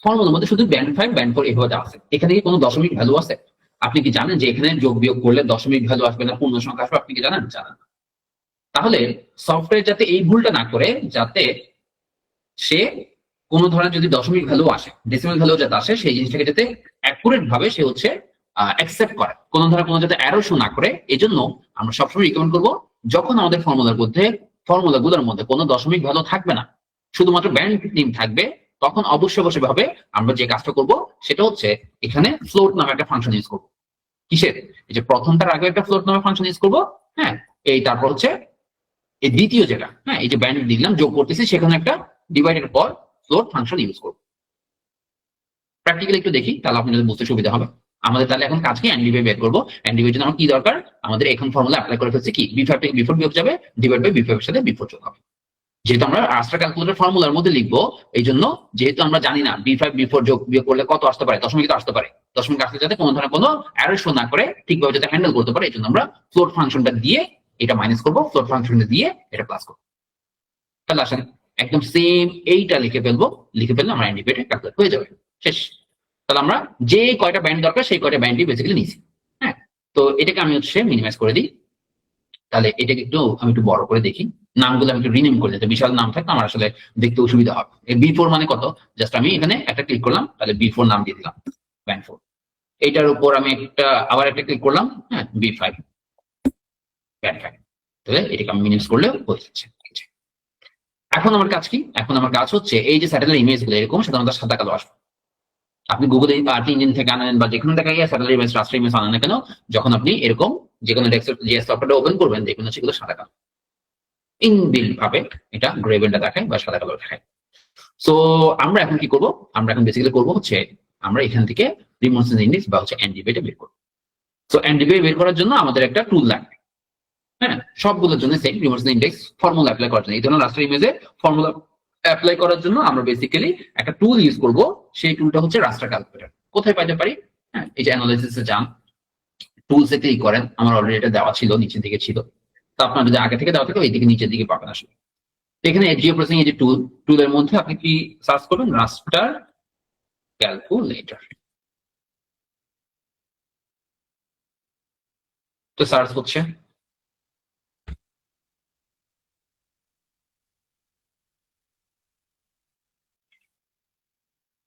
ফর্মুলার মধ্যে শুধু ব্যান্ড 5 ব্যান্ড 4 এভাবে দেওয়া আছে। এখানে কি কোনো দশমিক ভ্যালু আছে? আপনি কি জানেন যে এখানে যোগ বিয়োগ করলে দশমিক ভ্যালু আসবে না পূর্ণ সংখ্যা আসবে? আপনি কি জানেন? জানেন। তাহলে সফটওয়্যার যাতে এই ভুলটা না করে, যাতে সে কোনো ধরনের যদি দশমিক ভ্যালু আসে, ডেসিমাল ভ্যালু যাতে আসে, সেই জিনিসটাকে যাতে অ্যাকুরেট ভাবে সে হচ্ছে অ্যাকসেপ্ট করে, কোনো ধরনের কোনো যাতে অ্যারো শো না করে, এজন্য আমরা সবসময় রিকমেন্ড করবো যখন আমাদের ফর্মুলাগুলোর মধ্যে কোনো দশমিক ভ্যালু থাকবে না, শুধুমাত্র ব্যান্ড নেম থাকবে, তখন অবশ্যই ভাবে আমরা যে কাজটা করব সেটা হচ্ছে এখানে ফ্লোট নামে একটা ফাংশন ইউজ করবো। কিসের? এই যে প্রথমটার আগে একটা ফ্লোট নামে ফাংশন ইউজ করবো, হ্যাঁ, এই তারপর হচ্ছে এই দ্বিতীয় যেটা, হ্যাঁ, এই যে ব্যান্ড দিলাম যোগ করতেছি, সেখানে একটা ডিভাইডের পর ফ্লোট ফাংশন ইউজ করবো। প্র্যাকটিক্যালি একটু দেখি, তাহলে আপনাদের বুঝতে সুবিধা হবে। আমাদের তাহলে এখন কাজ কি, এনডিবি বের করবো। এনডিবির জন্য আমার কি দরকার, আমাদের এখন ফর্মুলা অ্যাপ্লাই করে ফেলছে কি, B5 থেকে B4 বিয়োগ যাবে, ডিভাইড বাই B5 এর সাথে B4 যোগ হবে। যেহেতু আমরা রাস্টার ক্যালকুলেটর ফর্মুলার মধ্যে লিখবো, এই জন্য যেহেতু আমরা জানি না B5 B4 যোগ বিয়োগ করলে কত আসতে পারে, দশমিক তো আসতে পারে, দশমিক আসলে যাতে কোনো ধরনের কোনো অ্যারো শো না করে ঠিকভাবে যাতে হ্যান্ডেল করতে পারে, এই জন্য আমরা ফ্লোট ফাংশনটা দিয়ে এটা মাইনাস করবো, ফ্লোট ফাংশনটা দিয়ে এটা প্লাস করবো। তাহলে আসেন একদম সেম এইটা লিখে ফেললে আমার এনডিবি ক্যালকুলেট হয়ে যাবে, শেষ। তাহলে আমরা যে কয়টা ব্যান্ড দরকার সেই কয়টা ব্যান্ডই বেসিক্যালি নিয়েছি, হ্যাঁ। তো এটাকে আমি হচ্ছে মিনিমাইজ করে দিই। তাহলে এটাকে আমি একটু বড় করে দেখি, নামগুলো আমি একটু রিনেম করে দিই, বিশাল নাম থাকতো আমার আসলে দেখতে অসুবিধা হবে। এই B4 মানে কত, জাস্ট আমি এখানে একটা ক্লিক করলাম, তাহলে B4 নাম দিয়ে দিলাম, ব্যান্ড 4। এইটার উপর আমি আবার একটা ক্লিক করলাম, হ্যাঁ, B5 ব্যান্ড 5। তাহলে এটাকে আমি মিনিমাইজ করলে হয়ে যাচ্ছে। এখন আমার কাজ কি, এখন আমার কাজ হচ্ছে এই যে স্যাটেলাইট ইমেজ গুলো এরকম সাধারণত সাদা কালো আসবে। আপনি গুগল আর্ট ইঞ্জিন থেকে আনেন বা যেখানে দেখা গিয়ে স্যাটেলাইট ইমেজ রাস্টার ইমেজ আনেন না কেন, যখন আপনি এরকম যে কোনো ডেস্কটপ যে সফটওয়্যারটা ওপেন করবেন, দেখবেন হচ্ছে এগুলো সাদা কালো, ইনবিল্ট ভাবে এটা গ্রেভেলটা দেখায় বা সাদা কালো দেখায়। সো আমরা এখন কি করব, আমরা এখন বেসিক্যালি করবো হচ্ছে আমরা এখান থেকে রিমোট সেন্সিং ইন্ডেক্স বা হচ্ছে এনডিবি বের করবো। সো এনডিবি বের করার জন্য আমাদের একটা টুল লাগবে, হ্যাঁ, সবগুলোর জন্য same remote sensing index formula apply করার জন্য। এই ধরনের রাস্টার ইমেজে ফর্মুলা অ্যাপ্লাই করার জন্য আমরা বেসিক্যালি একটা টুল ইউজ করব, সেই টুলটা হচ্ছে রাস্টার ক্যালকুলেটর। কোথায় পাইতে পারি, হ্যাঁ, এই যে অ্যানালাইসিসে যান, টুলসে ক্লিক করেন, আমার অলরেডি এটা দেওয়া ছিল, নিচের দিকে ছিল, তো আপনার যদি আগে থেকে দেওয়া থাকে এইদিকে নিচের দিকে পাবেন আসলে। তো এখানে জিও প্রসেসিং এই যে টুলের মধ্যে আপনি কি সার্চ করবেন, রাস্টার ক্যালকুলেটর। তো সার্চ হচ্ছে,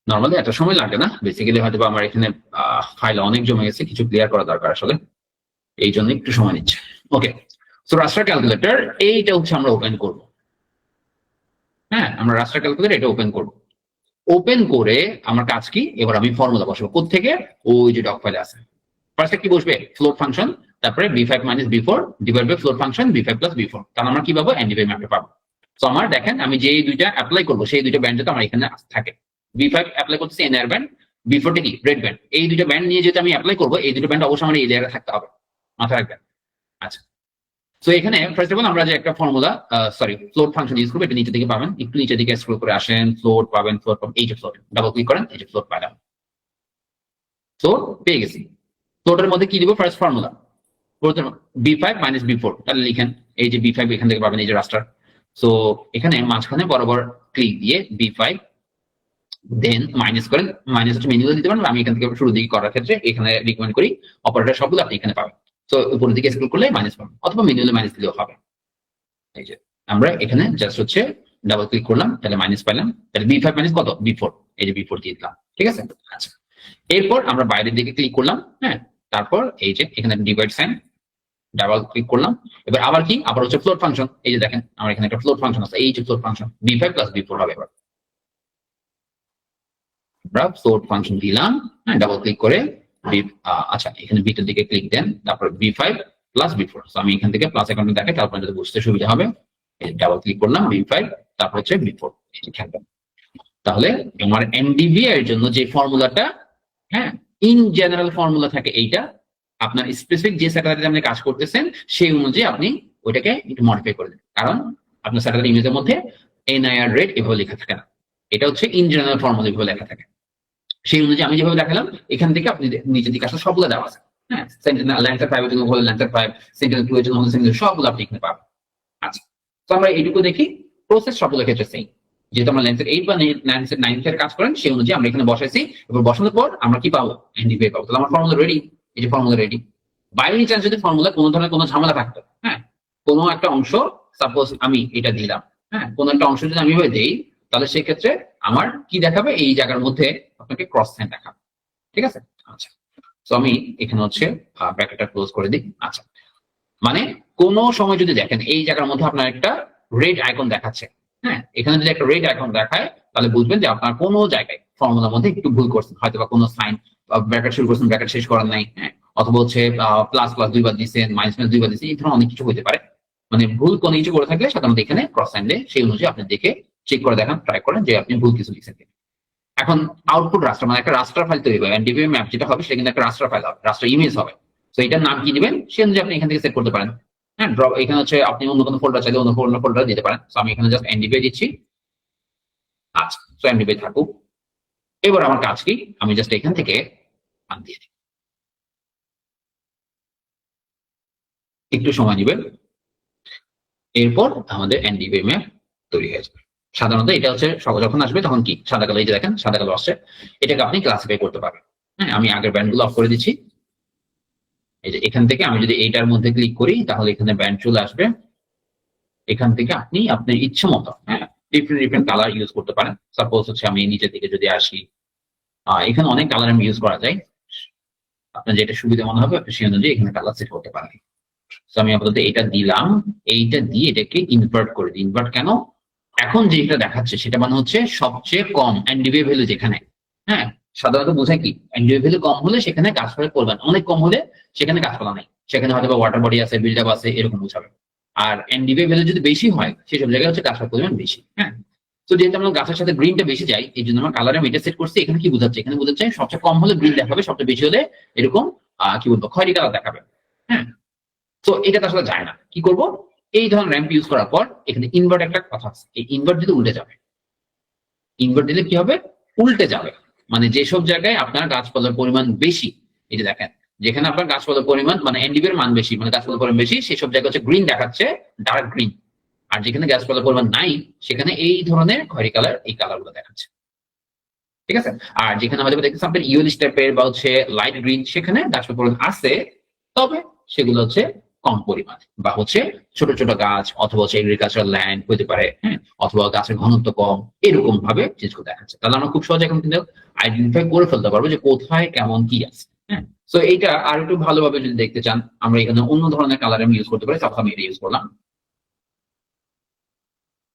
নর্মালি এত সময় লাগে না, বেসিক্যালি হয়তো আমার এখানে ফাইল অনেক জমে গেছে, কিছু ক্লিয়ার করা দরকার আসলে, এই জন্য একটু সময় নিচ্ছে। ওকে, সো রাস্টার ক্যালকুলেটর এইটা হচ্ছে আমরা ওপেন করব, হ্যাঁ, আমরা রাস্টার ক্যালকুলেটর এটা ওপেন করব। ওপেন করে আমার কাজ কি, এবার আমি ফর্মুলা বসাবো, কোত্থেকে, ওই যে ডক ফাইলে আছে। ফার্স্টে কি বসবে, ফ্লোট ফাংশন, তারপরে B5 minus B4 divide by float function B5 plus B4। তাহলে আমরা কি পাবো, এনডিবি ম্যাপটা পাবো। তো আমার দেখেন আমি যে দুইটা অ্যাপ্লাই করবো সেই দুইটা ব্যান্ড যাতে আমার এখানে থাকে, B5 অ্যাপ্লাই করতেছি এনআর ব্যান্ড, B4 টা কি রেড ব্যান্ড, এই দুইটা ব্যান্ড নিয়ে যেটা আমি অ্যাপ্লাই করবো, এই দুটো ব্যান্ড অবশ্যই আমার এই লেয়ারে থাকতে হবে, মাথায় রাখবেন। আচ্ছা, তো এখানে ফার্স্ট অফ অল আমরা যে একটা ফর্মুলা ফ্লোট ফাংশন ইউজ করবো, এটা নিচে দিকে পাবেন, একটু নিচের দিকে স্ক্রল করে আসেন, ফ্লোট পাবেন, এই যে ফ্লোট, ডাবল ক্লিক করেন, এই যে ফ্লোট পাইলাম, ফ্লোট পেয়ে গেছি। ফ্লোটের মধ্যে কি দিব, first formula B5 minus B4, তাহলে লিখেন এই যে B5 এখান থেকে পাবেন, এই যে রাস্টার। সো এখানে মাঝখানে বরাবর ক্লিক দিয়ে B5 দেন মাইনাস করেন, মাইনাস হচ্ছে ম্যানুয়ালি দিতে পারেন, আমি এখান থেকে শুরু দিকে করার ক্ষেত্রে এখানে রিকমেন্ড করি অপারেটর সবগুলো আপনি এখানে পাবেন। তো উপরের দিকে স্ক্রল করলে মাইনাস পাবেন, অথবা ম্যানুয়ালি মাইনাস দিলেও হবে। এই যে আমরা এখানে জাস্ট হচ্ছে ডাবল ক্লিক করলাম, তাহলে মাইনাস পাইলাম, তাহলে B5 মাইনাস কত, B4, এই যে B4 দিয়ে দিলাম, ঠিক আছে। আচ্ছা, এরপর আমরা বাইরের দিকে ক্লিক করলাম, হ্যাঁ, তারপর এই যে এখানে ডিভাইড সাইন, ডাবল ক্লিক করলাম। এবার আবার কি, আবার হচ্ছে ফ্লোট ফাংশন, এই যে দেখেন আমার এখানে একটা ফ্লোট ফাংশন আছে, এই যে float function B5 plus B4 হবে। এবার আমরা ফ্লোট ফাংশন দিলাম, হ্যাঁ, ডাবল ক্লিক করে আচ্ছা এখানে বিটার দিকে ক্লিক দেন, তারপর B5 প্লাস B4। আমি এখান থেকে প্লাস অ্যাকাউন্টে দেখে, তারপর যদি বুঝতে সুবিধা হবে, ডাবল ক্লিক করলাম B5, তারপর হচ্ছে B4, এই যে খেলবেন। তাহলে আমার এনডিভি এর জন্য যে ফর্মুলাটা, হ্যাঁ, ইন জেনারেল ফর্মুলা থাকে এইটা, আপনার স্পেসিফিক যে স্যাটেলাইটে আপনি কাজ করতেছেন সেই অনুযায়ী আপনি ওইটাকে একটু মডিফাই করে দেন, কারণ আপনার স্যাটেলাইট ইমেজের মধ্যে এনআইআর রেট এভাবে লেখা থাকে না, এটা হচ্ছে ইন জেনারেল ফর্মুলা এভাবে লেখা থাকে। সেই অনুযায়ী আমি যেভাবে দেখালাম এখান থেকে আপনি নিচের দিকে আসলে সবগুলো দেওয়া আছে, হ্যাঁ, সেন্টিনেল ল্যান্সার 5 এর জন্য হলো ল্যান্সার 5, সেন্টিনেল 2 এর জন্য হলো সেন্টিনেল, সবগুলো আপনি এখানে পাবেন। আচ্ছা, তো আমরা এইটুকু দেখি, প্রসেস সবগুলো ক্ষেত্রে সেম, যেহেতু আমরা ল্যান্সার 8 বা ল্যান্সার 9 এর কাজ করেন সেই অনুযায়ী আমরা এখানে বসাইছি। এবার বসানোর পর আমরা কি পাবো, এনডিভি পাবো। তাহলে আমার ফর্মুলা রেডি, এই যে formula ready. By any chance যদি ফর্মুলা কোনো ধরনের কোনো ঝামেলা থাকতো, হ্যাঁ, কোনো একটা অংশ, সাপোজ আমি এটা দিলাম, হ্যাঁ, কোনো একটা অংশ যদি আমি এভাবে দেই, তাহলে সেই ক্ষেত্রে আমার কি দেখাবে, এই জায়গার মধ্যে আপনাকে ক্রস সাইন দেখাবে, ঠিক আছে। আচ্ছা, তো আমি এখানে হচ্ছে ব্র্যাকেটটা ক্লোজ করে দিই। আচ্ছা, মানে কোন সময় যদি দেখেন এই জায়গার মধ্যে আপনার একটা রেড আইকন দেখাচ্ছে, হ্যাঁ, এখানে যদি একটা রেড আইকন দেখায় তাহলে বুঝবেন যে আপনার কোনো জায়গায় ফর্মুলার মধ্যে একটু ভুল করছেন, হয়তো বা কোনো সাইন, ব্র্যাকেট শুরু করছেন ব্র্যাকেট শেষ করার নাই, হ্যাঁ, অথবা হচ্ছে প্লাস প্লাস 2 বার দিচ্ছেন, মাইনাস মাইনাস 2 বার দিচ্ছেন, এই ধরনের অনেক কিছু হতে পারে। মানে ভুল কোনো কিছু করে থাকলে সাধারণত এখানে ক্রস সাইন দেয়, সেই অনুযায়ী আপনি দেখে চেক করে দেখান, ট্রাই করেন যে আপনি ভুল কিছু লিখছেন। এখন আউটপুট রাস্টার, মানে একটা রাস্টার ফাইল তৈরি হবে, এনডিভি ম্যাপ যেটা হবে সেটা কিন্তু একটা রাস্টার ফাইল হবে, রাস্টার ইমেজ হবে। তো এটার নাম কি দিবেন সে অনুযায়ী আপনি এখান থেকে সেট করতে পারেন। হ্যাঁ, ড্রপ এখানে হচ্ছে আপনি অন্য কোনো ফোল্ডার চাইলে অন্য ফোল্ডার দিতে পারেন। তো আমি এখানে জাস্ট এনডিভি দিচ্ছি। আচ্ছা, তো এনডিভি থাকুক। এবার আমার কাজ কি, আমি জাস্ট এখান থেকে আন দিয়ে দিই, একটু সময় নেবেন। এরপর আমাদের এনডিভি ম্যাপ তৈরি হয়ে যাবে। সাধারণত এটা হচ্ছে যখন আসবে তখন কি সাদা কালো, এই যে দেখেন সাদা কালো আসছে, এটাকে আপনি ক্লাসিফাই করতে পারবেন। হ্যাঁ, আমি আগের ব্যান্ডগুলো অফ করে দিচ্ছি। এই যে এখান থেকে আমি যদি এইটার মধ্যে ক্লিক করি তাহলে এখানে ব্যান্ড চলে আসবে। এখান থেকে আপনি আপনার ইচ্ছে মতো, হ্যাঁ, ডিফারেন্ট কালার ইউজ করতে পারেন। সাপোজ হচ্ছে আমি নিচের দিকে যদি আসি, এখানে অনেক কালার আমি ইউজ করা যায়, আপনার যেটা সুবিধা মনে হবে আপনি সেই অনুযায়ী এখানে কালার সেট করতে পারেন। তো আমি আপাতত এটা দিলাম, এইটা দিয়ে এটাকে ইনভার্ট করে দিই। ইনভার্ট কেন, এখন যেটা দেখাচ্ছে সেটা মানে হচ্ছে সবচেয়ে কম এনডিভি ভ্যালু যেখানে, হ্যাঁ, সাধারণত বোঝায় কি এনডিভি ভ্যালু কম হলে সেখানে গাছপালা করবেন, অনেক কম হলে সেখানে গাছপালা নেই, সেখানে হয়তো বা ওয়াটার বডি আছে, বিল্ড আপ আছে, এরকম বোঝাবে। আর এনডিভি ভ্যালু যদি বেশি হয় সেসব জায়গায় হচ্ছে গাছপালা পরিমাণ বেশি। হ্যাঁ, তো যেহেতু আমরা গাছের সাথে গ্রিনটা বেশি যাই এই জন্য আমরা কালারে মিটার সেট করছি। এখানে কি বোঝাচ্ছে, এখানে বোঝাচ্ছে সবচেয়ে কম হলে গ্রিন দেখাবে, সবচেয়ে বেশি হলে এরকম কি বলবো খয়েরি কালার দেখাবে। হ্যাঁ, তো এটা তো আসলে যায় না, কি করব, এই ধরনের র্যাম্প ইউজ করার পর এখানে ইনভার্ট একটা কথা আছে, এই ইনভার্ট দিলে উল্টে যাবে। ইনভার্ট দিলে কি হবে, উল্টে যাবে। মানে যেসব জায়গায় আপনার গাছপালার পরিমাণ বেশি, এই যে দেখেন যেখানে আপনার গাছপালার পরিমাণ মানে এনডিভি এর মান বেশি, মানে গাছপালার পরিমাণ বেশি, সেসব জায়গায় হচ্ছে গ্রিন দেখাচ্ছে, ডার্ক গ্রিন। আর যেখানে গাছপালার পরিমাণ নাই সেখানে এই ধরনের খয়েরি কালার, এই কালার গুলো দেখাচ্ছে, ঠিক আছে। আর যেখানে আমাদের দেখতেছি আপনার ইয়েলোইশ টাইপের বা হচ্ছে লাইট গ্রিন, সেখানে গাছপালার পরিমাণ আছে, তবে সেগুলো হচ্ছে কম পরিমাণে, বা হচ্ছে ছোট ছোট গাছ, অথবা হচ্ছে এগ্রিকালচারাল ল্যান্ড হতে পারে, হ্যাঁ, অথবা গাছের ঘনত্ব কম, এরকম ভাবে জিনিসগুলো দেখাচ্ছে। তাহলে আমরা খুব সহজে এখন কিন্তু আইডেন্টিফাই করে ফেলতে পারবো যে কোথায় কেমন কি আছে। হ্যাঁ, তো এইটা আর একটু ভালোভাবে যদি দেখতে চান আমরা এখানে অন্য ধরনের কালার আমি ইউজ করতে পারি। সাপোজ আমি এটা ইউজ করলাম,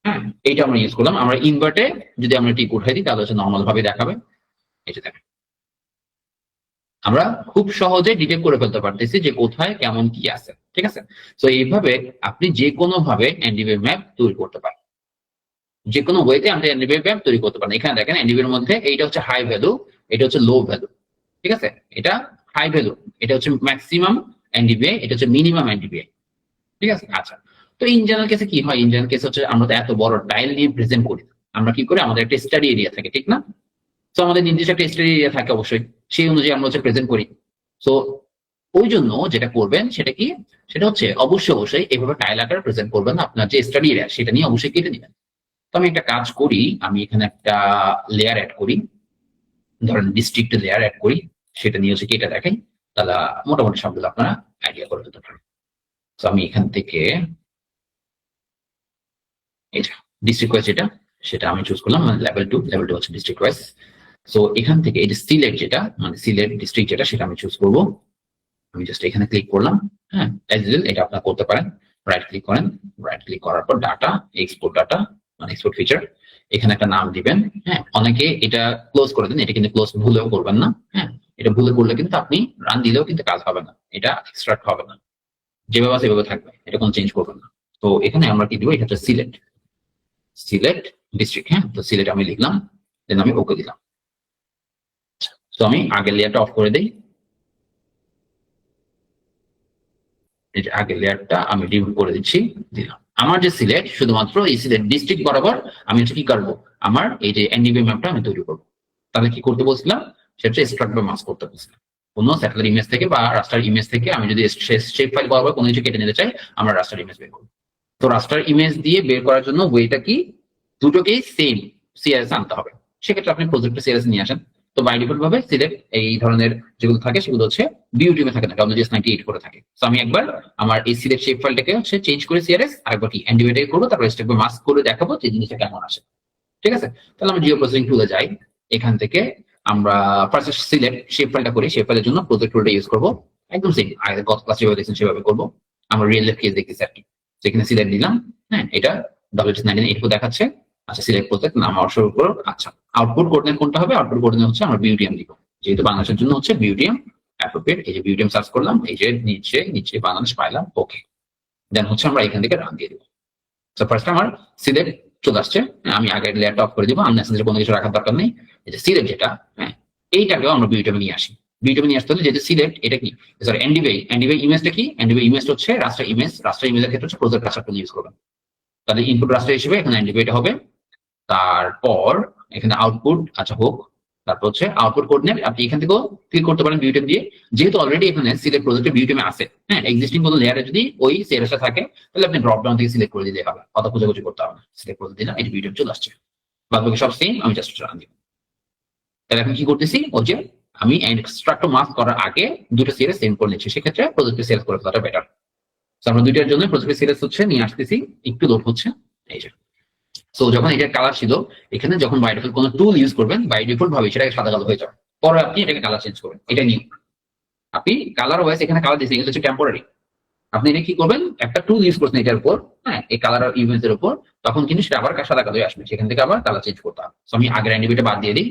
হ্যাঁ, এইটা আমরা ইউজ করলাম। আমরা ইনভার্টে যদি আমরা টিক উঠাই দিই তাহলে হচ্ছে নর্মাল ভাবে দেখাবে। এটা দেখেন আমরা খুব সহজে ডিটেক্ট করে ফেলতে পারতেছি যে কোথায় কেমন কি আছে, ঠিক আছে। তো এইভাবে আপনি যে কোনো ভাবে এনডিভি ম্যাপ তৈরি করতে পারেন, যে কোনো ওয়েতে আপনি এনডিভি ম্যাপ তৈরি করতে পারেন। এখানে দেখেন এনডিভি এর মধ্যে এইটা হচ্ছে হাই ভ্যালু, এটা হচ্ছে লো ভ্যালু, ঠিক আছে। এটা হাই ভ্যালু, এটা হচ্ছে ম্যাক্সিমাম এনডিভি, এটা হচ্ছে মিনিমাম এনডিভি, ঠিক আছে। আচ্ছা, তো ইন জেনারেল কেসে কি হয়, ইন জেনারেল কেসে হচ্ছে আমরা তো এত বড় টাইল নিয়ে প্রেজেন্ট করি, আমরা কি করি, আমাদের একটা স্টাডি এরিয়া থাকে, ঠিক না। তো আমাদের নির্দিষ্ট একটা স্টাডি এরিয়া থাকে অবশ্যই, সেই অনুযায়ী আমরা হচ্ছে প্রেজেন্ট করি। তো ওই জন্য যেটা করবেন সেটা কি, সেটা হচ্ছে অবশ্যই এভাবে টাইল আকারে প্রেজেন্ট করবেন না, আপনার যে স্টাডি এরিয়া সেটা নিয়ে অবশ্যই কেটে নেবেন। তো আমি একটা কাজ করি, আমি এখানে একটা লেয়ার অ্যাড করি, ধরেন ডিস্ট্রিক্ট লেয়ার অ্যাড করি, সেটা নিয়ে হচ্ছে কেটে দেখাই, তাহলে মোটামুটি সবগুলো আপনারা আইডিয়া করে ফেলতে পারেন। তো আমি এখান থেকে এটা ডিস্ট্রিক্ট ওয়াইজ যেটা সেটা আমি চুজ করলাম, মানে লেভেল 2 হচ্ছে ডিস্ট্রিক্ট ওয়াইজ। সো এখান থেকে এই যে সিলেক্ট যেটা, মানে সিলেক্ট ডিস্ট্রিক্ট যেটা, সেটা আমি চুজ করব। আমি জাস্ট এখানে ক্লিক করলাম, হ্যাঁ, অ্যাজ ইউজুয়াল এটা আপনারা করতে পারেন। রাইট ক্লিক করেন, রাইট ক্লিক করার পর ডাটা, এক্সপোর্ট ডাটা, মানে এক্সপোর্ট ফিচার, এখানে একটা নাম দিবেন। হ্যাঁ, অনেকে এটা ক্লোজ করে দেন, এটা কিন্তু ক্লোজ ভুলেও করবেন না। হ্যাঁ, এটা ভুলে করলে কিন্তু আপনি রান দিলেও কিন্তু কাজ হবে না, এটা এক্সট্রাক্ট হবে না, যেভাবে আছে সেভাবে থাকবে, এটা কোনো চেঞ্জ করবেন না। তো এখানে আমরা কি দিব, এটা হচ্ছে সিলেক্ট ডিস্ট্রিক্ট। হ্যাঁ, তো সিলেট আমি লিখলাম, দেন আমি ওকে দিলাম। তো আমি আগের লেয়ারটা অফ করে দিই, এই যে আগের লেয়ারটা আমি রিমুভ করে দিচ্ছি, দিলাম। আমার যে সিলেক্ট, শুধুমাত্র এই সিলেক্ট ডিস্ট্রিক্ট বরাবর আমি হচ্ছে কি করবো, আমার এই যে এনডিবি ম্যাপটা আমি তৈরি করবো। তাহলে কি করতে বলছিলাম, সেটা হচ্ছে এক্সট্রাক্ট বা মাস্ক করতে বলছিলাম। কোনো স্যাটেলাইট ইমেজ থেকে বা রাস্টার ইমেজ থেকে আমি যদি শেপ ফাইল বরাবর কোনো কিছু কেটে নিতে চাই, আমরা রাস্টার ইমেজ বের করবো। তো রাস্টার ইমেজ দিয়ে বের করার জন্য ওয়েটা কি, দুটোকেই সেম সিআরএস আনতে হবে। সেক্ষেত্রে আপনি প্রজেক্টে সিআরএস নিয়ে আসেন। তো বাই ডিফল্ট ভাবে সিলেক্ট এই ধরনের যেগুলো থাকে সেগুলো হচ্ছে বিউটিএমে থাকে না, ডব্লিউজিএস 98 করে থাকে। তো আমি একবার আমার এই সিলেক্ট শেপ ফাইলটাকে হচ্ছে চেঞ্জ করে সিআরএস, আরেকবার কি এনডিভিটাই করবো, তারপর স্টেপ বাই মাস্ক করে দেখাবো যে জিনিসটা কেমন আসে। ঠিক আছে, তাহলে আমরা জিও প্রসেসিং টুলে যাই। এখান থেকে আমরা ফার্স্ট সিলেক্ট শেপ ফাইলটা করি। শেপ ফাইলের জন্য প্রজেক্ট টুলটা ইউজ করবো, একদম সেম আগে গত ক্লাসে যেভাবে দেখছেন সেভাবে করবো। আমরা রিয়েল লাইফ কেস দেখতেছি আর কি। সেখানে সিলেক্ট দিলাম, হ্যাঁ এটা ডব্লিউজিএস 98 দেখাচ্ছে। আচ্ছা, সিলেক্ট প্রজেক্ট নাম শুরু করো। আচ্ছা, আউটপুট কোঅর্ডিনেট কোনটা হবে, আউটপুট কোঅর্ডিনেট হচ্ছে আমরা বিউটিএম দিব, যেহেতু বাংলাদেশের জন্য হচ্ছে বিউটিএম অ্যাপ্রোপ্রিয়েট। এই যে বিউটিএম সার্চ করলাম, এই যে নিচে নিচে বাংলাদেশ পাইলাম, ওকে। দেন হচ্ছে আমরা এখান থেকে রান দিয়ে দেবো। তো ফার্স্ট আমার সিলেক্ট চলে আসছে, আমি আগের লেয়ারটা অফ করে দিব, আননেসেসারি কোনো কিছু রাখার দরকার নেই। এই যে সিলেক্ট যেটা, হ্যাঁ এইটাকেও আমরা বিউটিএমে নিয়ে আসি। বিউটিএমে নিয়ে আসতে হলে যেহেতু সিলেক্ট, এটা কি সরি এনডিবি ইমেজটা কি, এনডিবি ইমেজটা হচ্ছে রাস্টার ইমেজ। রাস্টার ইমেজের ক্ষেত্রে হচ্ছে প্রজেক্ট রাস্টার ইউজ করবেন। তাহলে ইনপুট রাস্টার হিসেবে এখানে এনডিবি এটা হবে। তারপর এখানে আউটপুট আচ্ছা হোক, তারপর হচ্ছে আউটপুট কোঅর্ডিনেট আপনি এখান থেকেও ক্লিক করতে পারেন বিউটিএম দিয়ে, যেহেতু অলরেডি এখানে সিলেক্ট প্রজেক্টে বিউটিএমে আছে। হ্যাঁ, এক্সিস্টিং কোনো লেয়ারে যদি ওই সিআরএসটা থাকে, তাহলে আপনি ড্রপ ডাউন থেকে সিলেক্ট করে দিলে হবে, অত খোঁজাখুঁজি করতে হবে না। সিলেক্ট করে দিলাম, এই বিউটিএম চলে আসছে। বাদ বাকি সব সেম, আমি জাস্ট রান দিব। তাহলে এখন কি করতেছি, ওই যে আমি এক্সট্রাক্ট মাস্ক করার আগে দুটো সিআরএস সেম করে নিচ্ছি, সেক্ষেত্রে প্রজেক্টে সিলেক্ট করে ফেলাটা বেটার। আমরা দুইটার জন্য প্রজেক্টে সিলেক্ট হচ্ছে নিয়ে আসতেছি, একটু লোড হচ্ছে। এই যে সো যখন এটা কালার ছিল, এখানে যখন বাই ডিফল্ট কোনো টুল ইউজ করবেন, বাই ডিফল্ট ভাবে সেটাকে সাদা কালো হয়ে যাবে। পরে আপনি এটাকে কালার চেঞ্জ করবেন, এটা নিয়ে আপনি কালার ওয়াইজ এখানে কালার দিয়েছেন, এটা হচ্ছে টেম্পোরারি। আপনি এটা কি করবেন, একটা টুল ইউজ করছেন এটার উপর, হ্যাঁ এই কালার ইমেজের উপর, তখন কিন্তু সেটা আবার সাদা কালো আসবে, সেখান থেকে আবার কালার চেঞ্জ করতে হবে। সো আমি আগের অ্যান্ডিবিটা বাদ দিয়ে দিই।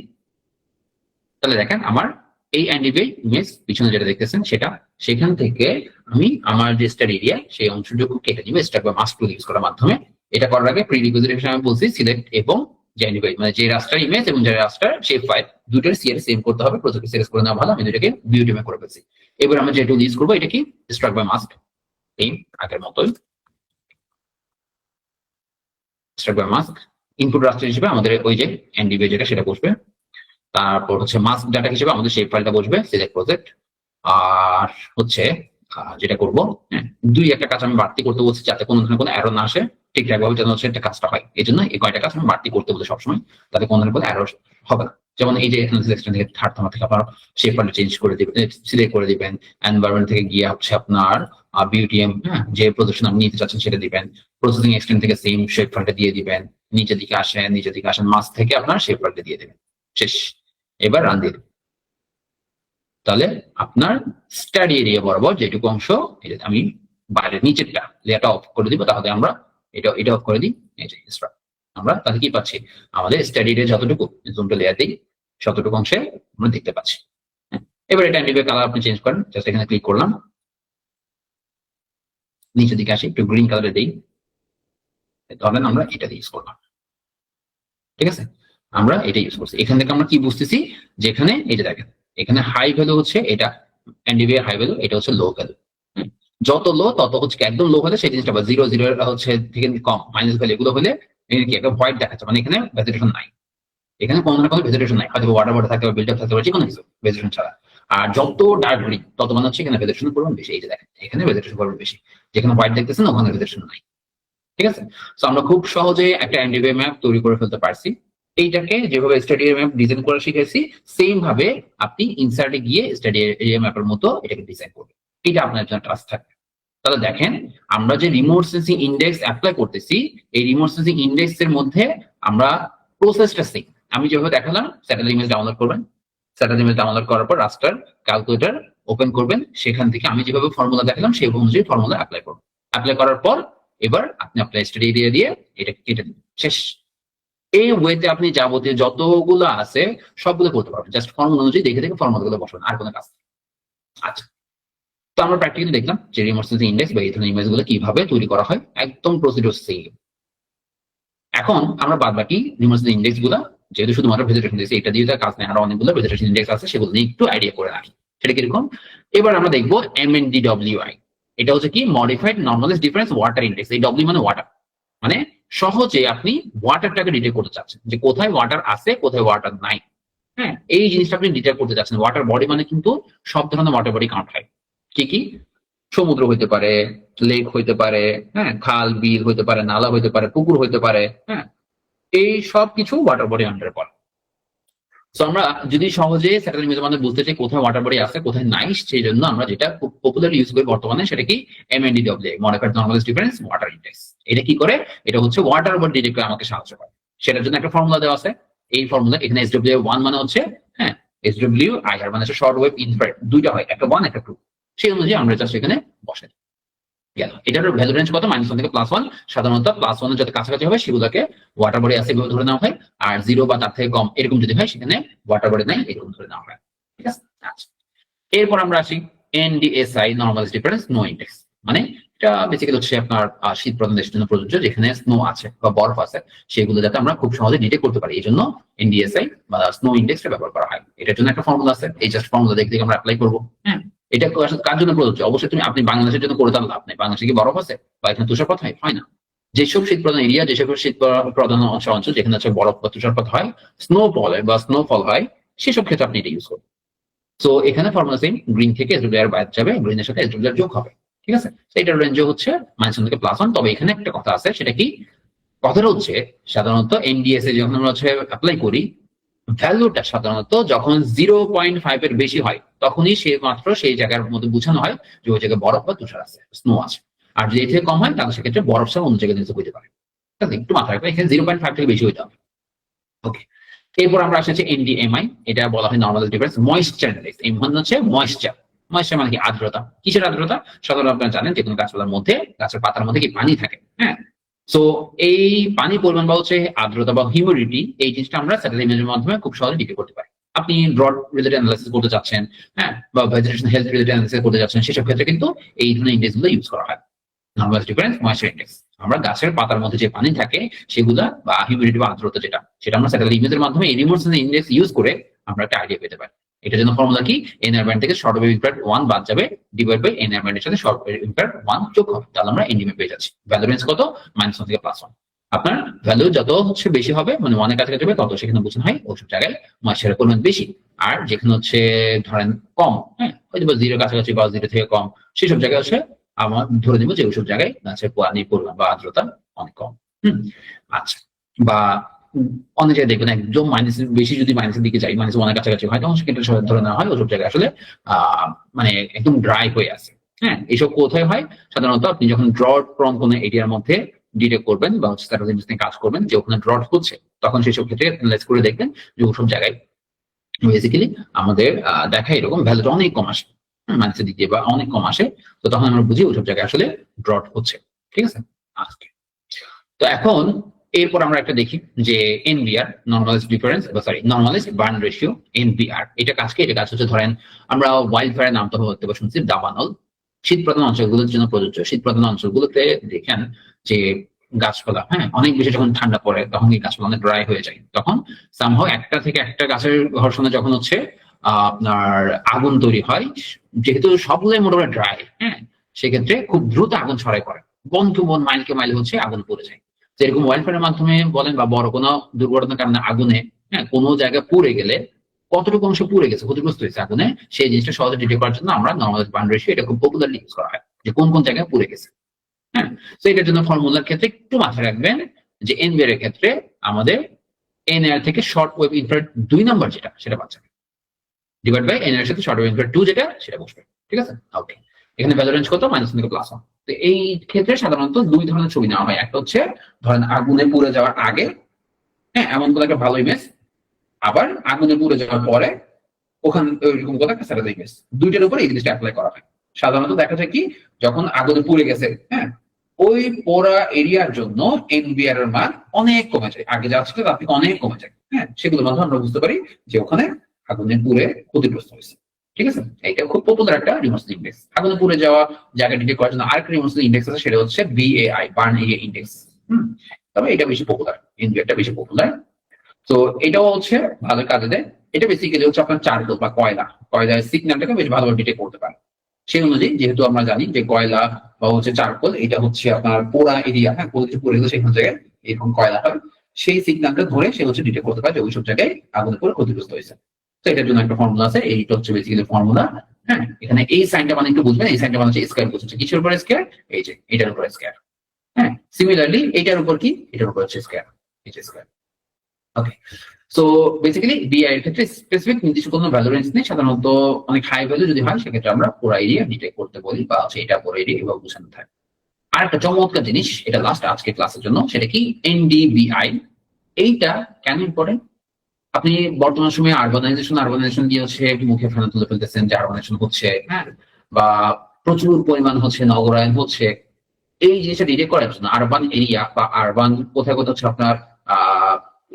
তাহলে দেখেন আমার এই অ্যান্ডিবি ইমেজ পিছনে যেটা দেখতেছেন সেটা, সেখান থেকে আমি আমার যে স্টার এরিয়া সেই অংশটুকু কেটে দিব স্টার বা মাস্ক টুল ইউজ করার মাধ্যমে। এটা করার আগে প্রিরিকুইজিট হিসেবে আমি বলছি সিলেক্ট এবং যে অ্যান্ডিবি মানে যে রাস্টার ইমেজ এবং যে রাস্টার শেপ ফাইল, দুটোর সিআরএস সেম করতে হবে। প্রজেক্ট সিলেক্ট করে নেওয়া ভালো, আমি দুটোকে বিউটিএমে করে ফেলছি। এবার আমরা যে টুল ইউজ করবো, এটা কি স্ট্রাক বাই মাস্ক, এই আগের মতোই স্ট্রাক বাই মাস্ক। ইনপুট রাস্টার হিসেবে আমাদের ওই যে অ্যান্ডিবি যেটা সেটা বসবে। তারপর হচ্ছে মাস্ক ডাটা হিসেবে আমাদের শেপ ফাইলটা বসবে, সিলেক্ট প্রজেক্ট। আর হচ্ছে যেটা করবো, হ্যাঁ দুই একটা কাজ আমি বাড়তি করতে বলছি, যাতে কোনো ধরনের কোনো এরর না আসে, ঠিকঠাক ভাবে যেন হচ্ছে একটা কাজটা হয়। এই জন্য এই কয়টা কাজ আমি বাড়তি করতে বলছি সবসময়, তাতে কোনো ধরনের কোনো এরর হবে না। যেমন এই যে সিলেকশন থেকে থার্ড থামা থেকে আপনার শেপ ফাইলটা চেঞ্জ করে দিবেন, সিলেক্ট করে দিবেন। এনভায়রনমেন্ট থেকে গিয়ে হচ্ছে আপনার বিউটিএম, হ্যাঁ যে প্রজেকশন আপনি নিতে চাচ্ছেন সেটা দিবেন। প্রসেসিং এক্সটেন্ড থেকে সেম শেপ ফাইলটা দিয়ে দিবেন। নিচের দিকে আসেন মাস্ক থেকে আপনার শেপ ফাইলটা দিয়ে দিবেন, শেষ। এবার রান দিয়ে দেবেন। তাহলে আপনার স্টাডি এরিয়া বরাবর যেটুকু অংশ, আমি বাইরের নিচেরটা লেয়ারটা অফ করে দিব, তাহলে আমরা এটা অফ করে দিই। এই যে আমরা তাহলে কি পাচ্ছি, আমাদের স্টাডি এরিয়া যতটুকু জুমটা লেয়ার দিই ততটুকু অংশে আমরা দেখতে পাচ্ছি। এবার এটা অ্যান্ডিবি কালার আপনি চেঞ্জ করেন, জাস্ট এখানে ক্লিক করলাম, নিচের দিকে আসি, একটু গ্রিন কালারে দিই। ধরেন আমরা এটা ইউজ করলাম, ঠিক আছে, আমরা এটা ইউজ করছি। এখান থেকে আমরা কি বুঝতেছি, যেখানে এই যে দেখেন এখানে হাই ভ্যালু হচ্ছে এটা এনডিবি এর হাই ভ্যালু, এটা হচ্ছে লো ভ্যালু। যত লো তত হচ্ছে একদম লো হলে সেই জিনিসটা, বা 0 হচ্ছে থেকে কম, মাইনাস ভ্যালু এগুলো হলে কি একটা হোয়াইট দেখাচ্ছে, মানে এখানে ভেজিটেশন নাই, এখানে কোনো না কোনো ভেজিটেশন নাই, হয়তো ওয়াটার বডি থাকতে পারে, বিল্ড আপ থাকতে পারে, যে কোনো কিছু ভেজিটেশন ছাড়া। আর যত ডার্ক গ্রিন তত মানে হচ্ছে এখানে ভেজিটেশন পরিমাণ বেশি। এই যে দেখেন এখানে ভেজিটেশন পরিমাণ বেশি, যেখানে হোয়াইট দেখতেছেন ওখানে ভেজিটেশন নাই। ঠিক আছে, তো আমরা খুব সহজে একটা এনডিবি ম্যাপ তৈরি করে ফেলতে পারছি। এইটাকে যেভাবে স্টাডি এরিয়া ম্যাপ ডিজাইন করা শিখেছি, সেম ভাবে আপনি ইনসার্টে গিয়ে স্টাডি এরিয়া ম্যাপের মতো এটাকে ডিজাইন করবেন। এটা আপনার জন্য টাস্ক থাকবে। তাহলে দেখেন আমরা যে রিমোট সেন্সিং ইন্ডেক্স অ্যাপ্লাই করতেছি, এই রিমোট সেন্সিং ইন্ডেক্স এর মধ্যে আমরা প্রসেসটা সেম। আমি যেভাবে দেখালাম, স্যাটেলাইট ইমেজ ডাউনলোড করবেন, স্যাটেলাইট ইমেজ ডাউনলোড করার পর রাস্টার ক্যালকুলেটর ওপেন করবেন, সেখান থেকে আমি যেভাবে ফর্মুলা দেখালাম সেই অনুযায়ী ফর্মুলা অ্যাপ্লাই করবেন। অ্যাপ্লাই করার পর এবার আপনি আপনার স্টাডি এরিয়া দিয়ে এটা কেটে দিন, শেষ। এই ওয়েতে আপনি যাবতীয় যতগুলো আছে সবগুলো করতে পারবেন, জাস্ট ফর্মুলা অনুযায়ী দেখে দেখে ফর্মুলা গুলো বসাবেন, আর কোনো কাজ নেই। আচ্ছা, তো আমরা প্র্যাকটিক্যালি দেখলাম যে রিমোট সেন্সিং ইন্ডেক্স বা এই ধরনের ইমেজ গুলো কিভাবে তৈরি করা হয়, একদম প্রসিডিউর সেম। এখন আমরা বাদ বাকি রিমোট সেন্সিং ইন্ডেক্স গুলা যেহেতু শুধুমাত্র ভেজিটেশন দিয়েছি, এটা দিয়ে তার কাজ নেই, আরো অনেকগুলো ভেজিটেশন ইন্ডেক্স আছে, সেগুলো নিয়ে একটু আইডিয়া করে রাখি। সেটা কিরকম? এবার আমরা দেখবো MNDWI। এটা হচ্ছে কি modified normalised difference water index. এই ডব্লিউ মানে ওয়াটার, মানে সহজে আপনি ওয়াটারটাকে ডিটেক্ট করতে চাচ্ছেন যে কোথায় ওয়াটার আছে কোথায় ওয়াটার নাই। হ্যাঁ, এই জিনিসটা আপনি ডিটেক্ট করতে চাচ্ছেন। ওয়াটার বডি মানে কিন্তু সব ধরনের ওয়াটার বডি কাউন্ট হয়। কি কি? সমুদ্র হইতে পারে, লেক হইতে পারে, হ্যাঁ, খাল বিল হইতে পারে, নালা হইতে পারে, পুকুর হইতে পারে, হ্যাঁ, এই সব কিছু ওয়াটার বডি আন্ডারে পড়ে। তো আমরা যদি সহজে স্যাটেলাইট ইমেজের মাধ্যমে বুঝতে চাই কোথায় ওয়াটার বডি আছে কোথায় নাই, সেই জন্য আমরা যেটা খুব পপুলারলি ইউজ করি বর্তমানে, সেটা কি MNDWI, modified normalised difference water index. এটা কি করে? এটা হচ্ছে ওয়াটার বডি ডিটেক্ট করে আমাকে সাহায্য করে। সেটার জন্য একটা ফর্মুলা দেওয়া আছে। এই ফর্মুলা এখানে SWI1 মানে হচ্ছে, হ্যাঁ, SWIR মানে হচ্ছে শর্ট ওয়েভ ইনফ্রারেড, দুইটা হয়, একটা 1 একটা 2। সেই অনুযায়ী আমরা জাস্ট এখানে বসাই গেল। এটার ভ্যালু রেঞ্জ কত? -1 থেকে +1। সাধারণত +1 এর যত কাছাকাছি হবে সেগুলোকে ওয়াটার বডি আছে এভাবে ধরে নেওয়া হয়, আর 0 বা তার থেকে কম এরকম যদি হয় সেখানে ওয়াটার বডি নাই এরকম ধরে নেওয়া হয়। ঠিক আছে? আচ্ছা, এরপর আমরা আসি NDSI, normalised difference snow index. মানে এটা বেসিক্যালি হচ্ছে আপনার শীত প্রধান দেশের জন্য প্রযোজ্য, যেখানে স্নো আছে বা বরফ আছে, সেগুলো যাতে আমরা খুব সহজে ডিটেক্ট করতে পারি, এই জন্য NDSI বা স্নো ইন্ডেক্সটা ব্যবহার করা হয়। এটার জন্য একটা ফর্মুলা আছে, এই জাস্ট ফর্মুলা দেখে আমরা অ্যাপ্লাই করবো। হ্যাঁ, এটা কার জন্য প্রযোজ্য? অবশ্যই আপনি বাংলাদেশের জন্য করে তার লাভ নেই। বাংলাদেশে কি বরফ আছে বা এখানে তুষারপাত হয় না। যেসব শীত প্রধান এরিয়া, যেসব শীত প্রধান অঞ্চল যেখানে হচ্ছে বরফ বা তুষারপাত হয়, স্নোফল বা স্নোফল হয়, সেসব ক্ষেত্রে আপনি এটা ইউজ করবেন। তো এখানে ফর্মুলা সেম, গ্রিন থেকে SWIR বাদ যাবে, গ্রিনের সাথে SWIR যোগ হবে। ঠিক আছে? এটার রেঞ্জ হচ্ছে -1 থেকে +1। তবে এখানে একটা কথা আছে, সেটা কি? কথাটা হচ্ছে সাধারণত NDSA যখন আমরা হচ্ছে অ্যাপ্লাই করি, ভ্যালুটা সাধারণত যখন 0.5 এর বেশি হয় তখনই সে মাত্র সেই জায়গার মধ্যে বোঝানো হয় যে ওই জায়গায় বরফ বা তুষার আছে, স্নো আছে। আর যদি এর থেকে কম হয় তাহলে সেক্ষেত্রে বরফ ছাড়া অন্য জায়গায় জিনিস হইতে পারে। ঠিক আছে? একটু মাথায় রাখবেন, এখানে 0.5 থেকে বেশি হইতে হবে। ওকে, এরপর আমরা আসছি NDMI। এটা বলা হয় নর্মালাইজড ডিফারেন্স ময়েশ্চার ইন্ডেক্স। এই মানে হচ্ছে ময়েশ্চার। ময়েশ্চার মানে কি? আর্দ্রতা। কিসের আর্দ্রতা? সাধারণত আপনারা জানেন যে কোনো গাছপালার মধ্যে, গাছের পাতার মধ্যে কি পানি থাকে। হ্যাঁ, সো এই পানির পরিমাণ বা হচ্ছে আর্দ্রতা বা হিউমিডিটি, এই জিনিসটা আমরা স্যাটেলাইট ইমেজের মাধ্যমে খুব সহজে ডিটেক্ট করতে পারি। আপনি ড্রট রিলেটেড অ্যানালাইসিস করতে চাচ্ছেন, হ্যাঁ, বা ভেজিটেশন হেলথ রিলেটেড অ্যানালাইসিস করতে যাচ্ছেন, সেসব ক্ষেত্রে কিন্তু এই ধরনের ইন্ডেক্স গুলো ইউজ করা হয়। নর্মালাইজড ডিফারেন্স ময়েশ্চার ইন্ডেক্স, আমরা গাছের পাতার মধ্যে যে পানি থাকে সেগুলা বা হিউমিডিটি বা আর্দ্রতা যেটা আমরা স্যাটেলাইট ইমেজের মাধ্যমে এই রিমোট সেন্সিং ইন্ডেক্স ইউজ করে আমরা একটা আইডিয়া পেতে পারি। এটার জন্য ফর্মুলা কি? NR ব্যান্ড থেকে শর্ট ওয়েভ ইনফ্রারেড 1 বাদ যাবে, ডিভাইড বাই NR ব্যান্ডের সাথে শর্ট ওয়েভ ইনফ্রারেড 1 যোগ হবে, তাহলে আমরা NDMA পেয়ে যাচ্ছি। ভ্যালু রেঞ্জ কত? -1 থেকে +1। আপনার ভ্যালু যত হচ্ছে বেশি হবে, মানে 1 এর কাছাকাছি হবে, তত সেখানে বোঝানো হয় ওইসব জায়গায় ময়েশ্চারের পরিমাণ বেশি। আর যেখানে হচ্ছে ধরেন কম, হ্যাঁ, হয়তো 0 এর কাছাকাছি বা 0 থেকে কম, সেসব জায়গায় হচ্ছে আমার ধরে দিব যে ওইসব জায়গায় গাছের পানির পরিমাণ বা আর্দ্রতা অনেক কম। আচ্ছা, বা অনেক জায়গায় দেখবেন একদম বেশি, যদি মাইনাসের দিকে যাই, -1 এর কাছাকাছি হয়, তখন সেক্ষেত্রে ধরে নেওয়া হয় ওইসব জায়গায় আসলে মানে একদম ড্রাই হয়ে আছে। হ্যাঁ, এসব কোথায় হয়? সাধারণত আপনি যখন ড্রট প্রন কোনো এরিয়ার মধ্যে ডিটেক্ট করবেন বা হচ্ছে স্যাটেলাইট ইমেজ নিয়ে কাজ করবেন যে ওখানে ড্রট হচ্ছে, তখন সেসব ক্ষেত্রে অ্যানালাইজ করে দেখবেন যে ওসব জায়গায় বেসিক্যালি আমাদের দেখা এরকম ভ্যালুটা অনেক কম আসে, মাইনাসের দিক দিয়ে বা অনেক কম আসে। তো তখন আমরা বুঝি ওইসব জায়গায় আসলে ড্রট হচ্ছে। ঠিক আছে? আজকে তো এখন এরপর আমরা একটা দেখি যে NBR, নর্মালাইজড ডিফারেন্স বা sorry normalised burn ratio, NBR। এটা কাজ হচ্ছে, ধরেন আমরা ওয়াইল্ড ফায়ার নামটা হতে বা শুনছি দাবানল। শীত প্রধান অঞ্চলগুলোর জন্য প্রযোজ্য। শীত প্রধান অঞ্চলগুলোতে দেখেন যে গাছপালা, হ্যাঁ, অনেক বেশি যখন ঠান্ডা পড়ে তখন এই গাছপালা অনেক ড্রাই হয়ে যায়। তখন সামহাও একটা থেকে একটা গাছের ঘর্ষণে যখন হচ্ছে আপনার আগুন তৈরি হয়, যেহেতু সবগুলোই মোটামুটি ড্রাই, হ্যাঁ, সেক্ষেত্রে খুব দ্রুত আগুন ছড়াই পড়ে, বন্ধু বোন মাইলকে মাইল হচ্ছে আগুন পড়ে যায়। যেরকম ওয়াইল্ড ফায়ারের মাধ্যমে বলেন বা বড় কোনো দুর্ঘটনার কারণে আগুনে, হ্যাঁ, কোনো জায়গায় পুড়ে গেলে কতটুকু অংশ পুড়ে গেছে, ক্ষতিগ্রস্ত হয়েছে আগুনে, সেই জিনিসটা সহজে ডিটেক্ট করার জন্য আমরা নর্মালাইজড বার্ন রেশিও এটা খুব পপুলারলি ইউজ করা হয়, যে কোন কোন জায়গায় পুড়ে গেছে। হ্যাঁ, তো এটার জন্য ফর্মুলার ক্ষেত্রে একটু মাথায় রাখবেন যে NBR এর ক্ষেত্রে আমাদের NR থেকে শর্ট ওয়েভ ইনফ্রারেড 2 নাম্বার যেটা, সেটা পাচ্ছেন, ডিভাইড বাই NR এর সাথে শর্ট ওয়েভ ইনফ্রারেড 2 যেটা, সেটা বসবে। ঠিক আছে? ওকে, এখানে ভ্যালু রেঞ্জ কত? -1 থেকে +1। তো এই ক্ষেত্রে সাধারণত 2 ধরনের ছবি নেওয়া হয়। একটা হচ্ছে ধরেন আগুনে পুড়ে যাওয়ার আগে, হ্যাঁ, এমন কোনো একটা ভালো ইমেজ, আবার আগুনে পুড়ে যাওয়ার পরে ওখানে ওইরকম কোনো একটা স্যাটেলাইট ইমেজ, দুইটার উপর এই জিনিসটা অ্যাপ্লাই করা হয়। সাধারণত দেখা যায় কি, যখন আগুনে পুড়ে গেছে, হ্যাঁ, ওই পোড়া এরিয়ার জন্য NBR এর মান অনেক কমে যায়, আগে যা ছিল তার থেকে অনেক কমে যায়। হ্যাঁ, সেগুলোর মাধ্যমে আমরা বুঝতে পারি যে ওখানে আগুনে পুড়ে ক্ষতিগ্রস্ত হয়েছে। ঠিক আছে? এটা খুব পপুলার একটা রিমোট সেন্সিং ইন্ডেক্স। আগুনে পুড়ে যাওয়া জায়গা ডিটেক্ট করার জন্য আরেকটা রিমোট সেন্সিং ইন্ডেক্স আছে, সেটা হচ্ছে BAI, বার্ন এরিয়া ইন্ডেক্স। তবে এটা বেশি পপুলার, NBR টা বেশি পপুলার। তো এটাও হচ্ছে ভালো কাজে দেয়। এটা বেসিক্যালি হচ্ছে আপনার চারকোল বা কয়লার সিগন্যালটাকে বেশ ভালোভাবে ডিটেক্ট করতে পারে। সেই অনুযায়ী যেহেতু আমরা জানি যে কয়লা বা হচ্ছে চারকোল এটা হচ্ছে আপনার পোড়া এরিয়া, হ্যাঁ, কোনো কিছু পড়ে গেলে সেখান জায়গায় এরকম কয়লা হয়, সেই সিগন্যালটা ধরে সে হচ্ছে ডিটেক্ট করতে পারে যে ওইসব জায়গায় আগুনের পরে ক্ষতিগ্রস্ত হয়েছে। তো এটার জন্য একটা ফর্মুলা আছে, এইটা হচ্ছে বেসিক্যালি ফর্মুলা। হ্যাঁ, এখানে এই সাইনটা মানে একটু বুঝবেন, এই সাইনটা মানে হচ্ছে স্কয়ার বুঝছে কিসের উপর স্কয়ার, এই যে এটার উপর স্কয়ার। হ্যাঁ, সিমিলারলি এটার উপর কি, এটার উপর হচ্ছে স্কয়ার, এই যে স্কয়ার। ওকে, সো বেসিক্যালি বিআই এর ক্ষেত্রে স্পেসিফিক নির্দিষ্ট কোনো ভ্যালু রেঞ্জ নেই, সাধারণত অনেক হাই ভ্যালু যদি হয় সেক্ষেত্রে আমরা পুরো এরিয়া ডিটেক্ট করতে বলি বা হচ্ছে এটা পুরো এরিয়া এভাবে বোঝানো থাকে। আর একটা চমৎকার জিনিস, এটা লাস্ট আজকে ক্লাসের জন্য, সেটা কি এনডিবিআই। এইটা কেন ইম্পর্টেন্ট? আপনি বর্তমান সময়ে আরবানাইজেশন দিয়ে হচ্ছে মুখে ফেনা তুলে ফেলতেছেন যে আরবানাইজেশন হচ্ছে, হ্যাঁ, বা প্রচুর পরিমাণ হচ্ছে নগরায়ন হচ্ছে। এই জিনিসটা ডিটেক্ট করার জন্য আরবান এরিয়া বা আরবান কোথায় কোথায় হচ্ছে আপনার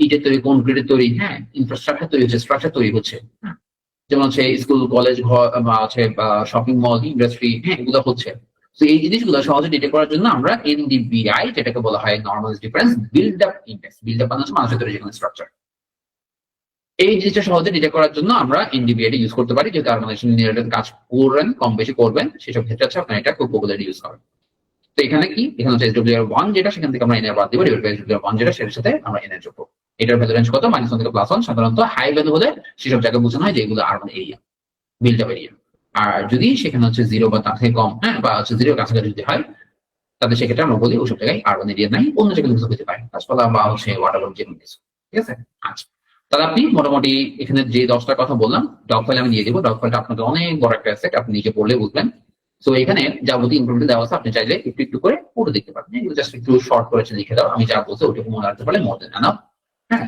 ইটের তৈরি, কনক্রিটের তৈরি, হ্যাঁ, ইনফ্রাস্ট্রাকচার তৈরি হচ্ছে, স্ট্রাকচার তৈরি হচ্ছে, হ্যাঁ, যেমন হচ্ছে স্কুল, কলেজ, ঘর বা হচ্ছে শপিং মল, ইন্ডাস্ট্রি, হ্যাঁ, এগুলো হচ্ছে। তো এই জিনিসগুলো সহজে ডিটেক্ট করার জন্য আমরা এনডিবিআই, যেটাকে বলা হয় normal difference build up index, build up মানে হচ্ছে মানুষের তৈরি যেকোনো স্ট্রাকচার, এই জিনিসটা সহজে ডিটেক্ট করার জন্য আমরা এনডিবিআই ইউজ করতে পারি। যেহেতু অর্গানাইজেশন রিলেটেড কাজ করবেন, কম বেশি করবেন, সেসব ক্ষেত্রে আছে আপনার এটা খুব পপুলার ইউজ করেন। তো এখানে কি, এখানে হচ্ছে SWR1 যেটা, সেখান থেকে আমরা এনআর বাদ দিব, SWR1 যেটা সেটার সাথে আমরা এনআর যোগ করব। এটার ভ্যালু রেঞ্জ কত, -1 থেকে +1। সাধারণত হাই ভ্যালু হলে সেসব জায়গায় বোঝানো হয় যে এগুলো urban area, build up area. আর যদি সেখানে হচ্ছে 0 বা তার থেকে কম, হ্যাঁ, বা হচ্ছে 0 কাছাকাছি যদি হয়, তাহলে সেক্ষেত্রে আমরা বলি ওইসব জায়গায় আরবান এরিয়া নাই, অন্য জায়গায় কিছু হতে পারে, গাছপালা বা হচ্ছে ওয়াটার যে কোনো কিছু। ঠিক আছে, আচ্ছা। তাহলে আপনি মোটামুটি এখানে যে 10টার কথা বললাম, ডক ফাইল আমি দিয়ে দিব। ডক ফাইলটা আপনাকে অনেক বড় একটা অ্যাসেট, আপনি নিজে পড়লে বুঝবেন। তো এখানে যাবতীয় ইনফরমেশন দেওয়া আছে, আপনি চাইলে একটু একটু করে পড়ে দেখতে পারেন। এগুলো জাস্ট একটু শর্ট করে লিখে দাও, আমি যা বলছি ওটুকু মনে রাখতে পারলে মোর দেন এনাফ। হ্যাঁ,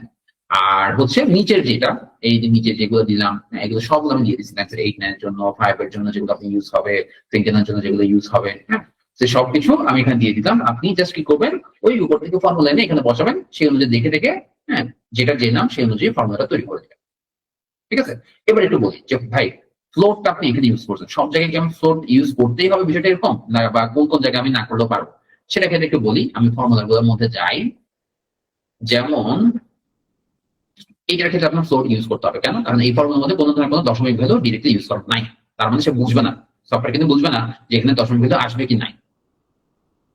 আর হচ্ছে নিচের যেটা, এই যে নিচে যেগুলো দিলাম, হ্যাঁ, এগুলো সবগুলো আমি দিয়ে দিচ্ছি। 8, 9 এর জন্য, 5 এর জন্য যেগুলো আপনি ইউজ হবে, 10 এর জন্য যেগুলো ইউজ হবে, হ্যাঁ, সে সবকিছু আমি এখানে দিয়ে দিলাম। আপনি জাস্ট কি করবেন, ওই উপর থেকে ফর্মুলা এনে এখানে বসাবেন, সেই অনুযায়ী দেখে দেখে, হ্যাঁ, যেটা যে নাম সেই অনুযায়ী ফর্মুলাটা তৈরি করে দেবেন। ঠিক আছে, এবার একটু বলি যে ভাই ফ্লোটটা আপনি এখানে ইউজ করছেন, সব জায়গায় কি আমি ফ্লোট ইউজ করতেই হবে বিষয়টা এরকম না, বা কোন কোন জায়গায় আমি না করলেও পারবো, সেটা ক্ষেত্রে একটু বলি। আমি ফর্মুলাগুলোর মধ্যে যাই, যেমন এইটার ক্ষেত্রে আপনার ফ্লোট ইউজ করতে হবে। কেন? কারণ এই ফর্মুলার মধ্যে কোনো ধরনের কোনো দশমিক ভ্যালু ডিরেক্টলি ইউজ করা নাই, তার মানে সে বুঝবে না, সফটওয়্যার কিন্তু বুঝবে না যে এখানে দশমিক ভ্যালু আসবে কি নাই।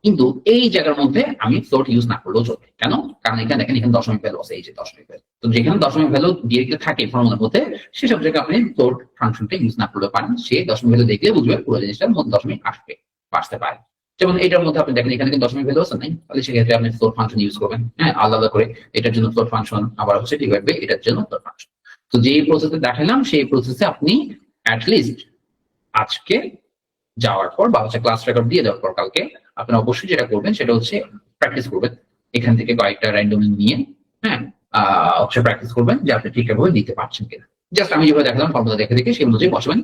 কিন্তু এই জায়গার মধ্যে আমি ফ্লোট ইউজ না করলেও চলবে। কেন? কারণ এখানে দেখেন, এখানে দশমিক ভ্যালু আছে, এই যে দশমিক ভ্যালু। তো যেখানে দশমিক ভ্যালু ডিরেক্টলি থাকে ফর্মুলার মধ্যে, সেসব জায়গায় আপনি ফ্লোট ফাংশনটা ইউজ না করলে পারেন। সে দশমিক ভ্যালু দেখলে বুঝবে পুরো জিনিসটার মধ্যে দশমিক আসবে বা আসতে পারে। যেমন এটার মধ্যে আপনি দেখেন এখানে কিন্তু দশমিক ভ্যালু আছে নাই, তাহলে সেক্ষেত্রে আপনি ফ্লোট ফাংশন ইউজ করবেন, হ্যাঁ, আলাদা করে। এটার জন্য ফ্লোট ফাংশন, আবার হচ্ছে ডিভাইড বাই এটার জন্য ফ্লোট ফাংশন। তো যেই প্রসেসে দেখালাম সেই প্রসেসে আপনি অ্যাটলিস্ট আজকে যাওয়ার পর বা হচ্ছে ক্লাস রেকর্ড দিয়ে দেওয়ার পর কালকে আপনি অবশ্যই যেটা করবেন সেটা হচ্ছে প্র্যাকটিস করবেন। এখান থেকে কয়েকটা র্যান্ডম নিয়ে, হ্যাঁ, হচ্ছে প্র্যাকটিস করবেন যে আপনি ঠিকঠাকভাবে দিতে পারছেন কিনা। জাস্ট আমি যেভাবে দেখালাম ফর্মুলা দেখে দেখে সেই অনুযায়ী বসবেন।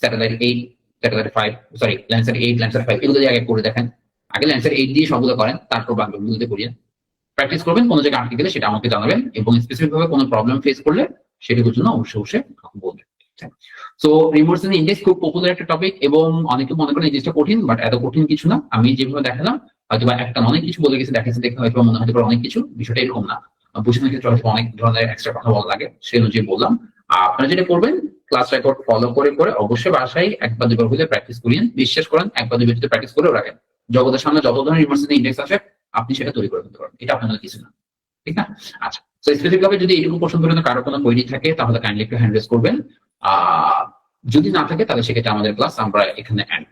Satellite 8, satellite 5, sorry Lancer 8, Lancer 5 এগুলো দিয়ে আগে করে দেখেন। আগে ল্যান্সার 8 দিয়ে সবগুলো করেন, তারপর বাকিগুলোতে করিয়ে প্র্যাকটিস করবেন। কোনো জায়গায় আটকে গেলে সেটা আমাকে জানাবেন, এবং স্পেসিফিক ভাবে কোনো প্রবলেম ফেস করলে সেটার জন্য অবশ্যই অবশ্যই বলবেন। সো রিমোট সেন্সিং ইন্ডেক্স খুব পপুলার একটা টপিক, এবং অনেকে মনে করেন এই জিনিসটা কঠিন, বাট এত কঠিন কিছু না। আমি যেভাবে দেখালাম হয়তো বা একটা অনেক কিছু বলে গেছে, দেখাচ্ছে দেখে হয়তো মনে হতে পারে অনেক কিছু, বিষয়টা এরকম না। বোঝানোর ক্ষেত্রে হয়তো অনেক ধরনের এক্সট্রা কথা বলা লাগে, সেই অনুযায়ী বললাম। আপনারা যেটা করবেন, ক্লাস রেকর্ড ফলো করে করে অবশ্যই বাসায় একবার দুবার হলে প্র্যাকটিস করিয়েন। বিশ্বাস করেন, একবার দুবার যদি প্র্যাকটিস করেও রাখেন, জগতের সামনে যত ধরনের রিমোট সেন্সিং ইন্ডেক্স আছে আপনি সেটা তৈরি করে ফেলতে পারবেন। এটা আপনার কিছু না, ঠিক না? আচ্ছা, তো স্পেসিফিক ভাবে যদি এইটুকু পছন্দ করেন, কারো কোনো কোয়েরি থাকে তাহলে কাইন্ডলি একটু হ্যান্ড রেজ করবেন। যদি না থাকে তাহলে সেক্ষেত্রে আমাদের ক্লাস আমরা এখানে এন্ড